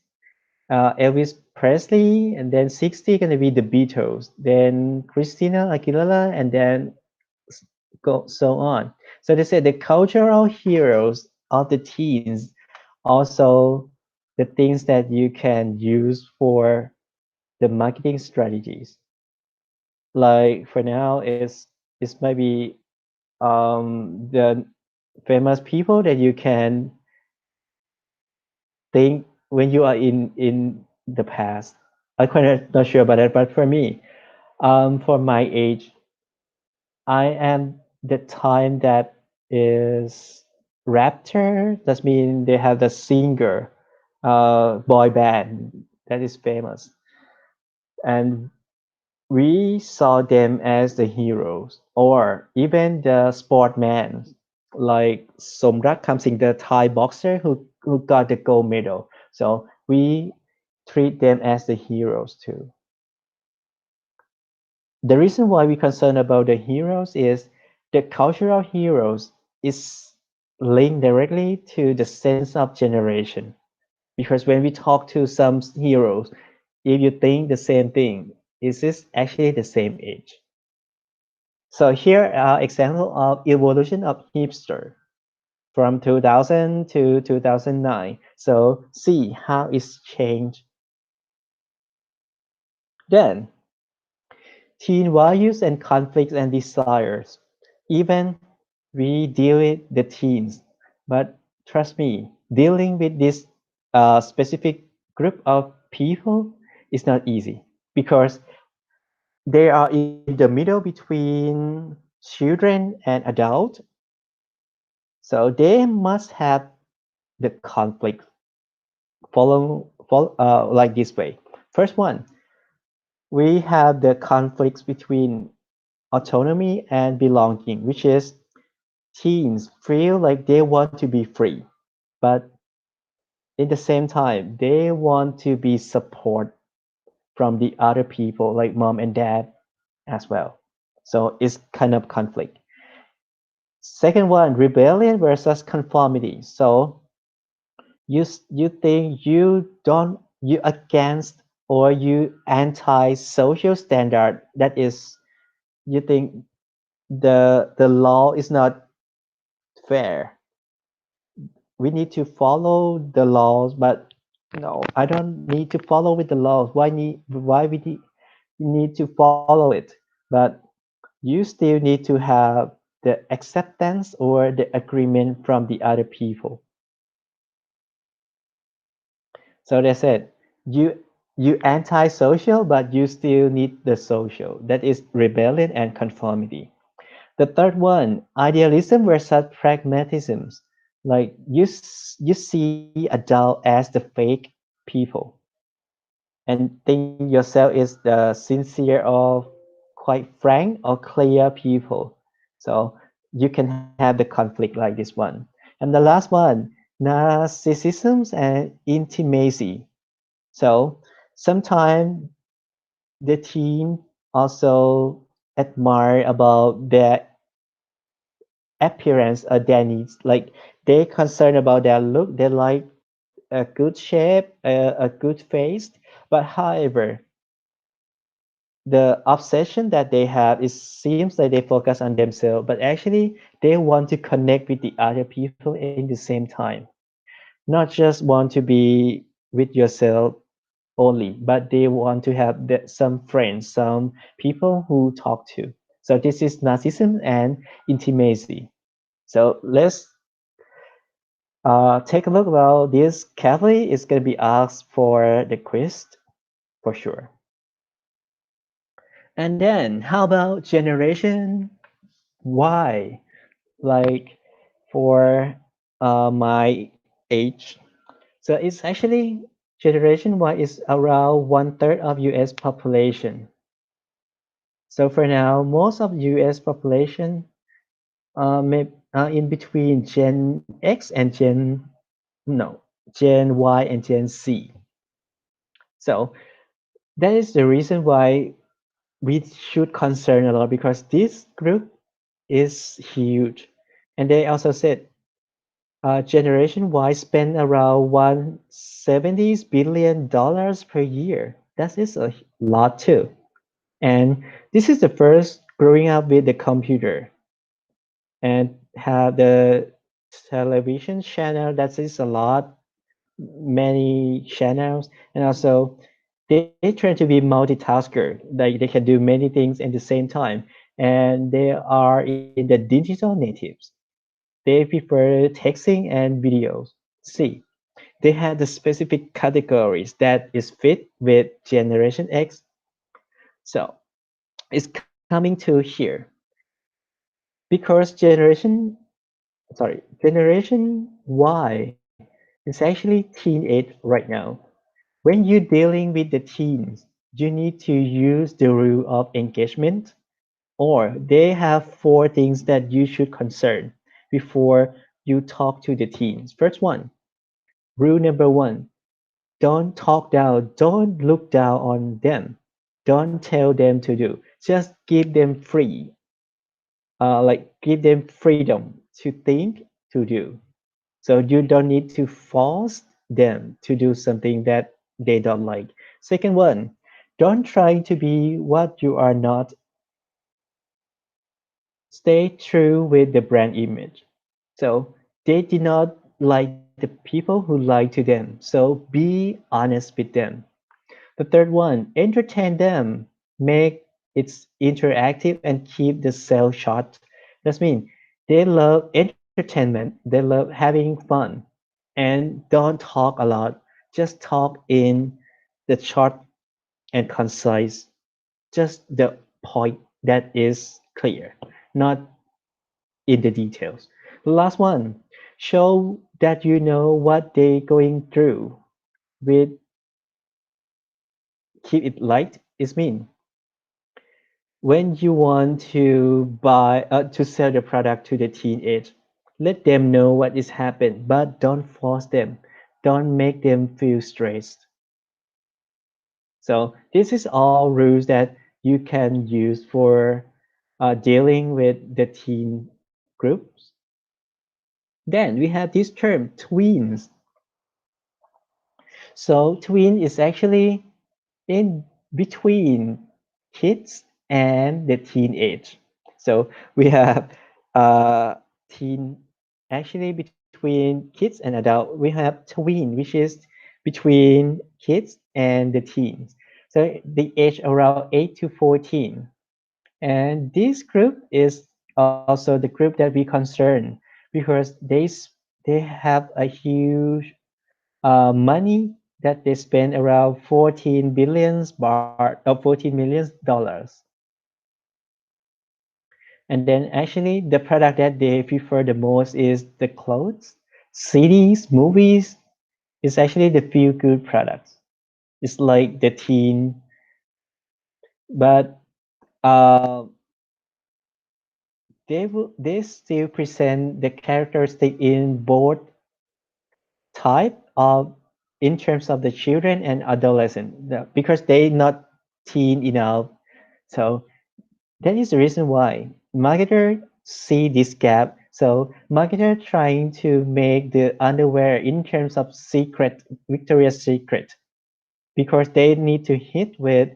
Elvis Presley, and then 60 gonna be the Beatles, then Christina Aguilera, and then go so on. So they said the cultural heroes of the teens also the things that you can use for the marketing strategies. Like for now, is maybe the famous people that you can think when you are in the past. I'm quite not sure about that, but for me, for my age, I am the time that is Raptor. That means they have the singer, boy band that is famous, and we saw them as the heroes, or even the sportmen, like Somrak Kamsing, the Thai boxer who got the gold medal. So we treat them as the heroes too. The reason why we concern about the heroes is the cultural heroes is linked directly to the sense of generation. Because when we talk to some heroes, if you think the same thing, is this actually the same age? So here are example of evolution of hipster from 2000 to 2009. So see how it's changed. Then teen values and conflicts and desires. Even we deal with the teens, but trust me, dealing with this specific group of people is not easy because they are in the middle between children and adult. So they must have the conflict follow like this way. First one, we have the conflicts between autonomy and belonging, which is teens feel like they want to be free, but in the same time, they want to be support from the other people like mom and dad as well. So it's kind of conflict. Second one, rebellion versus conformity. So you think you don't you against or you anti social standard that is you think the law is not fair. We need to follow the laws, but no, I don't need to follow with the laws. Why we need to follow it? But you still need to have the acceptance or the agreement from the other people. So that's it. You anti-social, but you still need the social. That is rebellion and conformity. The third one, idealism versus pragmatism. Like you see adult as the fake people and think yourself is the sincere or quite frank or clear people. So you can have the conflict like this one. And the last one, narcissism and intimacy. So sometimes the team also admire about their appearance or their needs. Like they concern about their look. They like a good shape, a good face. But however, the obsession that they have is seems like they focus on themselves, but actually they want to connect with the other people in the same time. Not just want to be with yourself only, but they want to have some friends, some people who talk to. So this is narcissism and intimacy. So let's take a look about this carefully. It's going to be asked for the quiz for sure. And then how about generation Y? Like for my age. So it's actually generation Y is around one third of US population. So for now, most of US population in between Gen X and Gen Y and Gen Z. So that is the reason why we should concern a lot because this group is huge. And they also said Generation Y spend around $170 billion per year. That is a lot too. And this is the first growing up with the computer and have the television channel. That is a lot, many channels, and also they try to be multitasker. Like they can do many things at the same time, and they are in the digital natives. They prefer texting and videos. See, they have the specific categories that is fit with Generation X. So it's coming to here because Generation Y is actually teenage right now. When you're dealing with the teens, you need to use the rule of engagement, or they have four things that you should concern before you talk to the teens. First one, rule number one, don't talk down, don't look down on them. Don't tell them to do. Just give them free, like give them freedom to think, to do. So you don't need to force them to do something that they don't like. Second one, don't try to be what you are not. Stay true with the brand image. So they did not like the people who lied to them. So be honest with them. The third one, entertain them. Make it interactive and keep the sale short. That means they love entertainment. They love having fun. And don't talk a lot. Just talk in the short and concise. Just the point that is clear, not in the details. The last one, show that you know what they're going through. With keep it light is mean when you want to to sell the product to the teenage, let them know what is happening, but don't force them. Don't make them feel stressed. So this is all rules that you can use for dealing with the teen groups. Then we have this term tweens. So tween is actually in between kids and the teenage. So we have uh, teen actually between kids and adult, we have tween, which is between kids and the teens. So the age around 8 to 14. And this group is also the group that we concern because they have a huge money that they spend around 14 billions baht or 14 million dollars. And then actually the product that they prefer the most is the clothes, CDs, movies. It's actually the feel good products. It's like the teen, but uh, they still present the characteristic in both type of in terms of the children and adolescent because they not teen enough. So that is the reason why marketer see this gap. So marketer trying to make the underwear in terms of secret, Victoria's Secret, because they need to hit with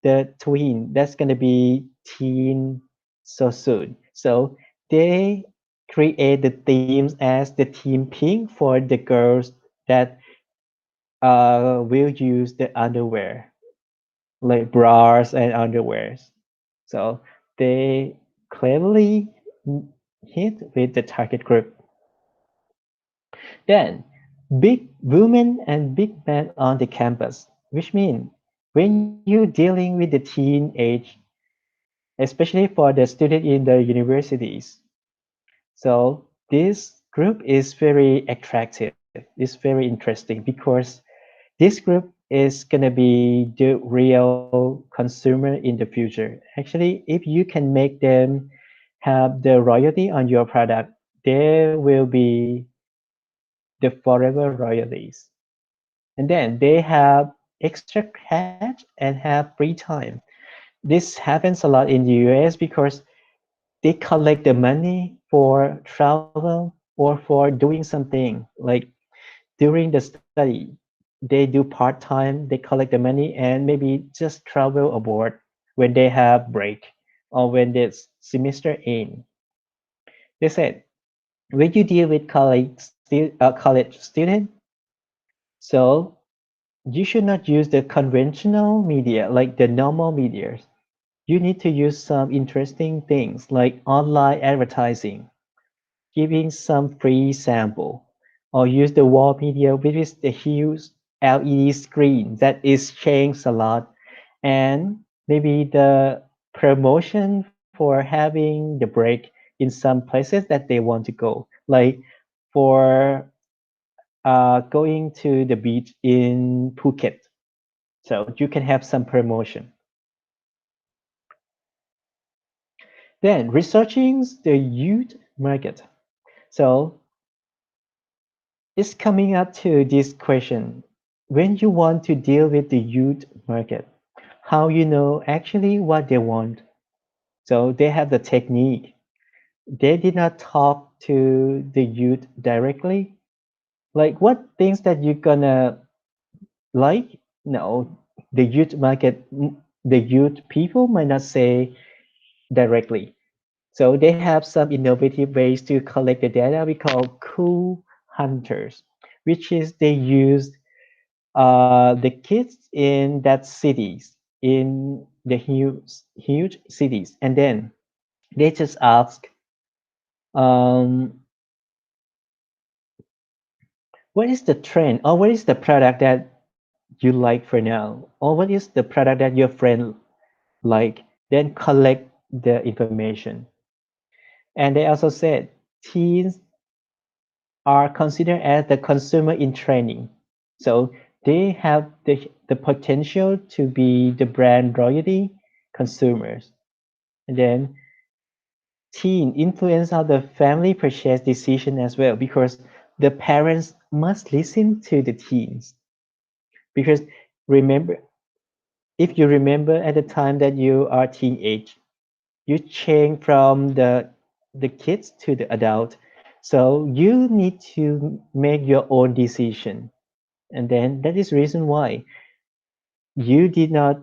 the twin that's gonna be teen so soon. So they create the themes as the team pink for the girls that will use the underwear like bras and underwears. So they cleverly hit with the target group. Then, big women and big men on the campus, which means when you're dealing with the teen age, especially for the student in the universities, so this group is very attractive. It's very interesting because this group is gonna be the real consumer in the future. Actually, if you can make them have the royalty on your product, they will be the forever royalties. And then they have extra cash and have free time. This happens a lot in the US because they collect the money for travel or for doing something like during the study they do part-time, they collect the money and maybe just travel abroad when they have break or when the semester end. They said when you deal with college student, so you should not use the conventional media like the normal media. You need to use some interesting things like online advertising, giving some free sample, or use the wall media, which is the huge LED screen that is changed a lot, and maybe the promotion for having the break in some places that they want to go, like for going to the beach in Phuket. So you can have some promotion. Then researching the youth market. So it's coming up to this question. When you want to deal with the youth market, how you know actually what they want? So they have the technique. They did not talk to the youth directly. Like what things that you're gonna like? No, the youth market, the youth people might not say directly. So they have some innovative ways to collect the data we call cool hunters, which is they use the kids in that cities, in the huge cities, and then they just ask, um, what is the trend or what is the product that you like for now, or what is the product that your friend like, then collect the information. And they also said teens are considered as the consumer in training. So they have the potential to be the brand royalty consumers. And then teen influence of the family purchase decision as well because the parents must listen to the teens. Because remember, if you remember at the time that you are teenage, you change from the kids to the adult. So you need to make your own decision. And then that is reason why you did not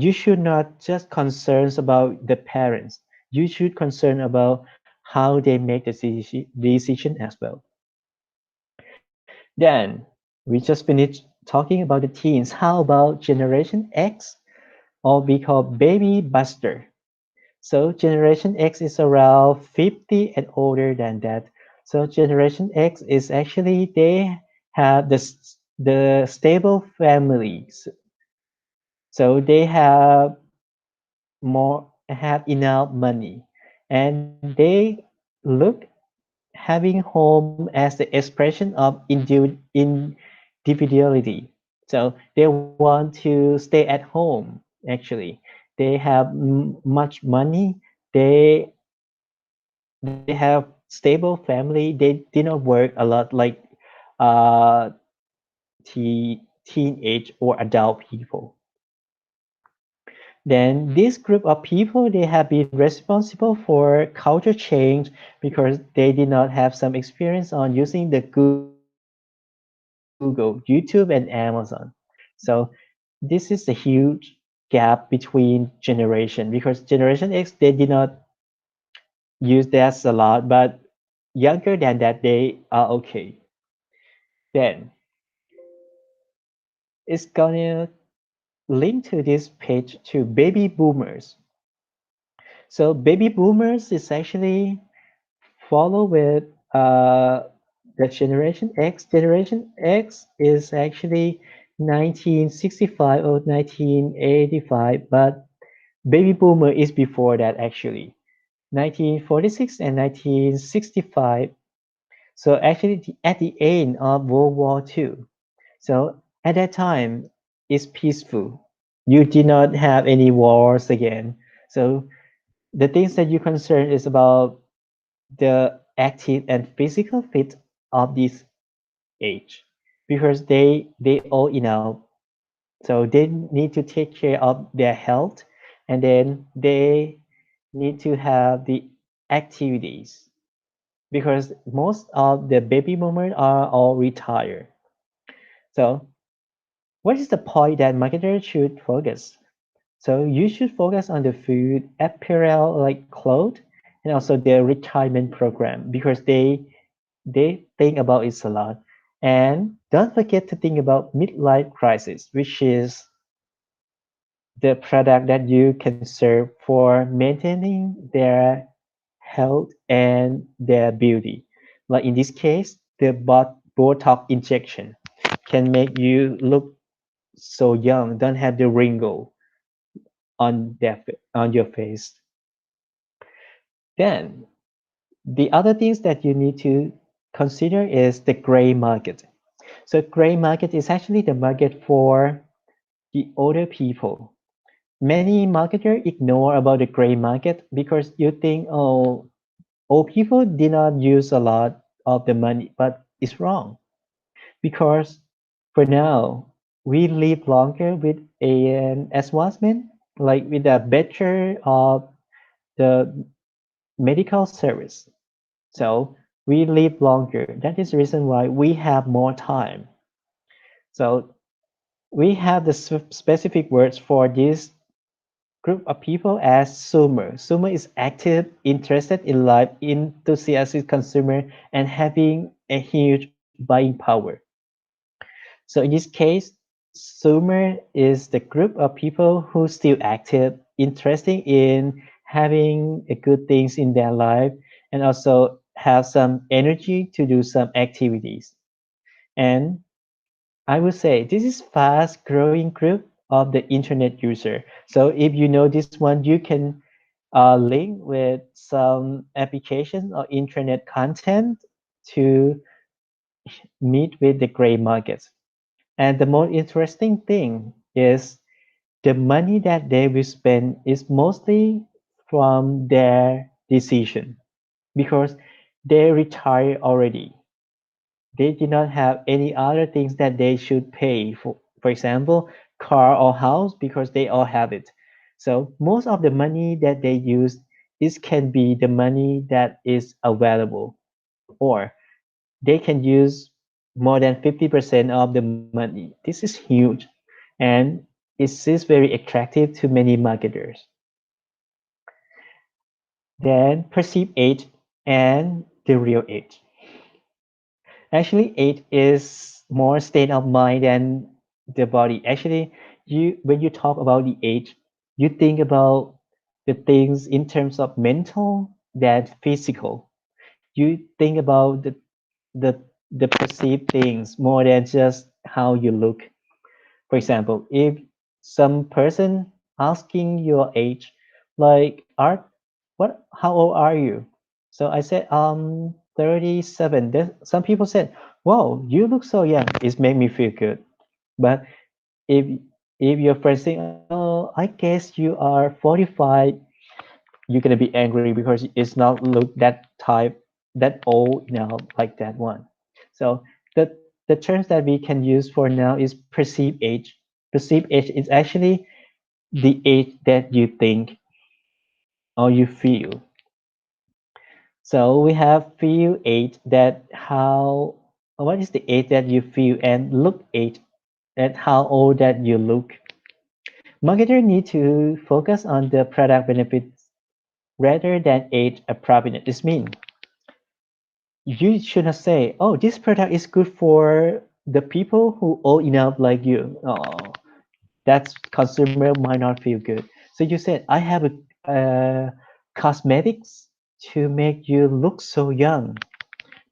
you should not just concerns about the parents. You should concern about how they make the decision as well. Then we just finished talking about the teens. How about Generation X, or we call Baby Buster? So Generation X is around 50 and older than that. So Generation X is actually they have the stable families. So they have enough money, and they look having home as the expression of individuality. So they want to stay at home. Actually, they have much money. They they have stable family. They did not work a lot like uh teenage or adult people. Then this group of people, they have been responsible for culture change because they did not have some experience on using the Google, YouTube, and Amazon. So this is a huge gap between generation because Generation X, they did not use that a lot, but younger than that, they are okay. Then it's gonna link to this page to baby boomers. So baby boomers is actually follow with uh, the Generation X. Generation X is actually 1965 or 1985, but baby boomer is before that actually. 1946 and 1965. So actually at the end of World War II. So at that time it's peaceful. You did not have any wars again. So the things that you concern is about the active and physical fit of this age because they all enough, so they need to take care of their health, and then they need to have the activities because most of the baby boomers are all retired. So what is the point that marketers should focus? So you should focus on the food, apparel like clothes, and also their retirement program because they think about it a lot. And don't forget to think about midlife crisis, which is the product that you can serve for maintaining their health and their beauty. Like in this case, the Botox injection can make you look so young, don't have the wrinkle on your face. Then the other things that you need to consider is the gray market. So gray market is actually the market for the older people. Many marketers ignore about the gray market because you think, oh, old people did not use a lot of the money, but it's wrong because for now we live longer with an advancement, like with a better of the medical service. So we live longer. That is the reason why we have more time. So we have the specific words for this group of people as Sumer. Sumer is active, interested in life, enthusiastic consumer, and having a huge buying power. So in this case, Sumer is the group of people who still active, interested in having good things in their life, and also have some energy to do some activities. And I would say this is fast growing group of the internet user. So if you know this one, you can link with some application or internet content to meet with the gray markets. And the more interesting thing is the money that they will spend is mostly from their decision because they retire already. They do not have any other things that they should pay for example, car or house because they all have it. So most of the money that they use is can be the money that is available, or they can use more than 50% of the money. This is huge, and it is very attractive to many marketers. Then perceived age and the real age. Actually, age is more state of mind than the body. Actually, you when you talk about the age, you think about the things in terms of mental than physical. You think about the the perceived things more than just how you look. For example, if some person asking your age, like, Art, how old are you? So I said, 37. Some people said, wow, you look so young. It made me feel good. But if if your friend say, oh, I guess you are 45, you're gonna be angry because it's not look that type, that old, like that one. So the the terms that we can use for now is perceived age. Perceived age is actually the age that you think or you feel. So we have feel age, that how, what is the age that you feel, and look age, at how old that you look. Marketer need to focus on the product benefits rather than age appropriate. This means you should not say, "Oh, this product is good for the people who old enough like you." Oh, that consumer might not feel good. So you said, "I have a cosmetics to make you look so young,"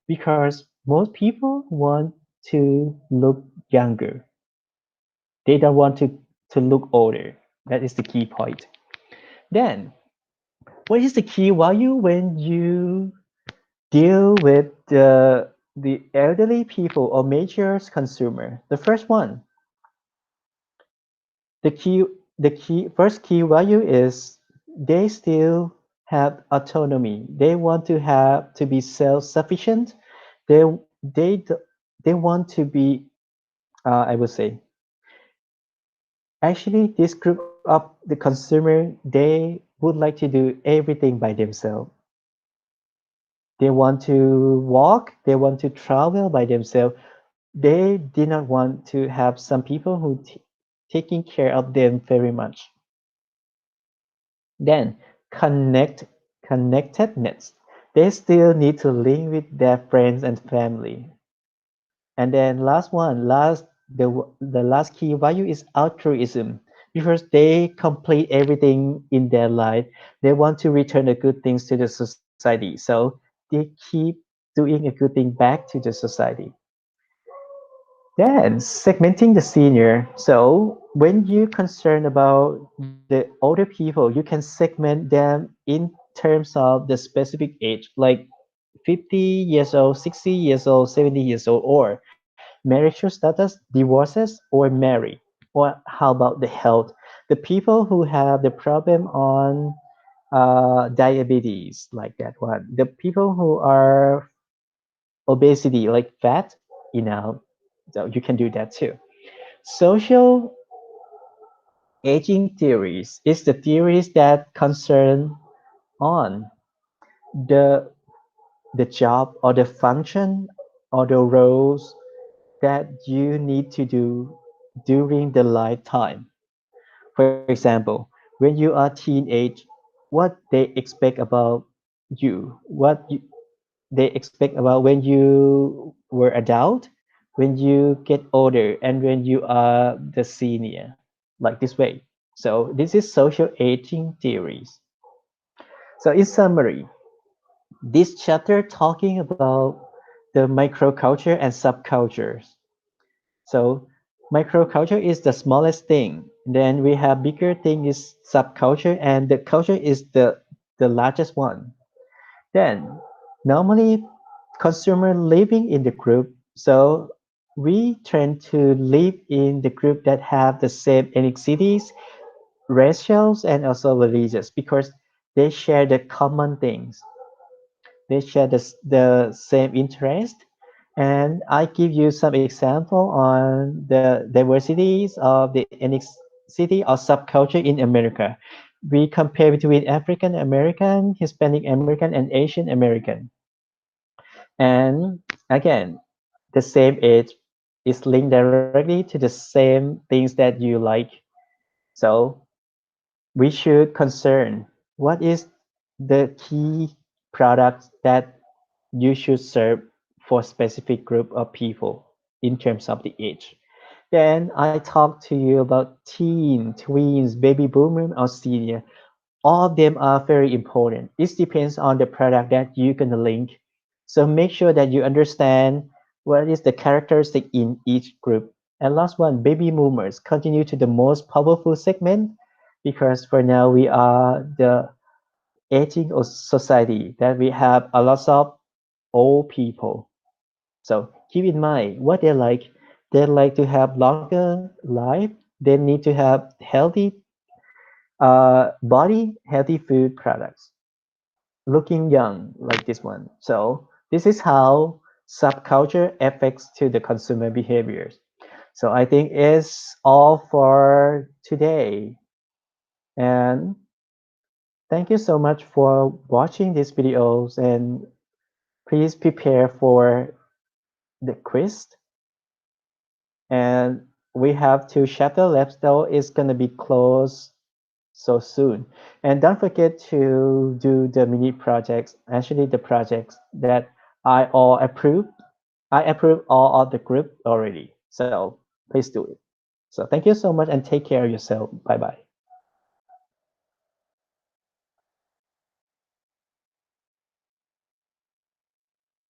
because most people want to look younger. They don't want to look older. That is the key point. Then, what is the key value when you deal with the elderly people or major consumer? The first one, the key the key first key value is they still have autonomy. They want to have to be self-sufficient. They they d- they want to be, I would say, actually this group of the consumer, they would like to do everything by themselves. They want to walk, they want to travel by themselves. They did not want to have some people who taking care of them very much. Then connect connectedness. They still need to link with their friends and family. And then the last key value is altruism, because they complete everything in their life. They want to return the good things to the society. So they keep doing a good thing back to the society. Then segmenting the senior. So when you're concerned about the older people, you can segment them in terms of the specific age, like 50 years old, 60 years old, 70 years old, or marital status, divorces, or married. Or how about the health? The people who have the problem on diabetes, like that one. The people who are obesity, like fat, you know, so you can do that too. Social aging theories is the theories that concern on the the job or the function or the roles that you need to do during the lifetime. For example, when you are teenage, what they expect about you, they expect about when you were adult, when you get older, and when you are the senior, like this way. So this is social aging theories. So in summary, this chapter talking about the microculture and subcultures. So microculture is the smallest thing. Then we have bigger thing is subculture, and the culture is the largest one. Then normally consumer living in the group. So we tend to live in the group that have the same ethnicities, racials, and also religious, because they share the common things. They share the same interest. And I give you some example on the diversities of the ethnicity or subculture in America. We compare between African American, Hispanic American, and Asian American. And again, the same age is linked directly to the same things that you like. So we should concern what is the key products that you should serve for specific group of people in terms of the age. Then I talked to you about teen, tweens, baby boomer, or senior. All of them are very important. It depends on the product that you're gonna link. So make sure that you understand what is the characteristic in each group. And last one, baby boomers continue to the most powerful segment because for now we are the aging of society that we have a lot of old people. So keep in mind what they like. They like to have longer life. They need to have healthy body, healthy food products, looking young like this one. So this is how subculture affects to the consumer behaviors. So I think it's all for today. And thank you so much for watching these videos and please prepare for the quiz. And we have two chapter left though it's gonna be closed so soon. And don't forget to do the mini projects, actually the projects that I all approved. I approve all of the group already. So please do it. So thank you so much and take care of yourself. Bye bye.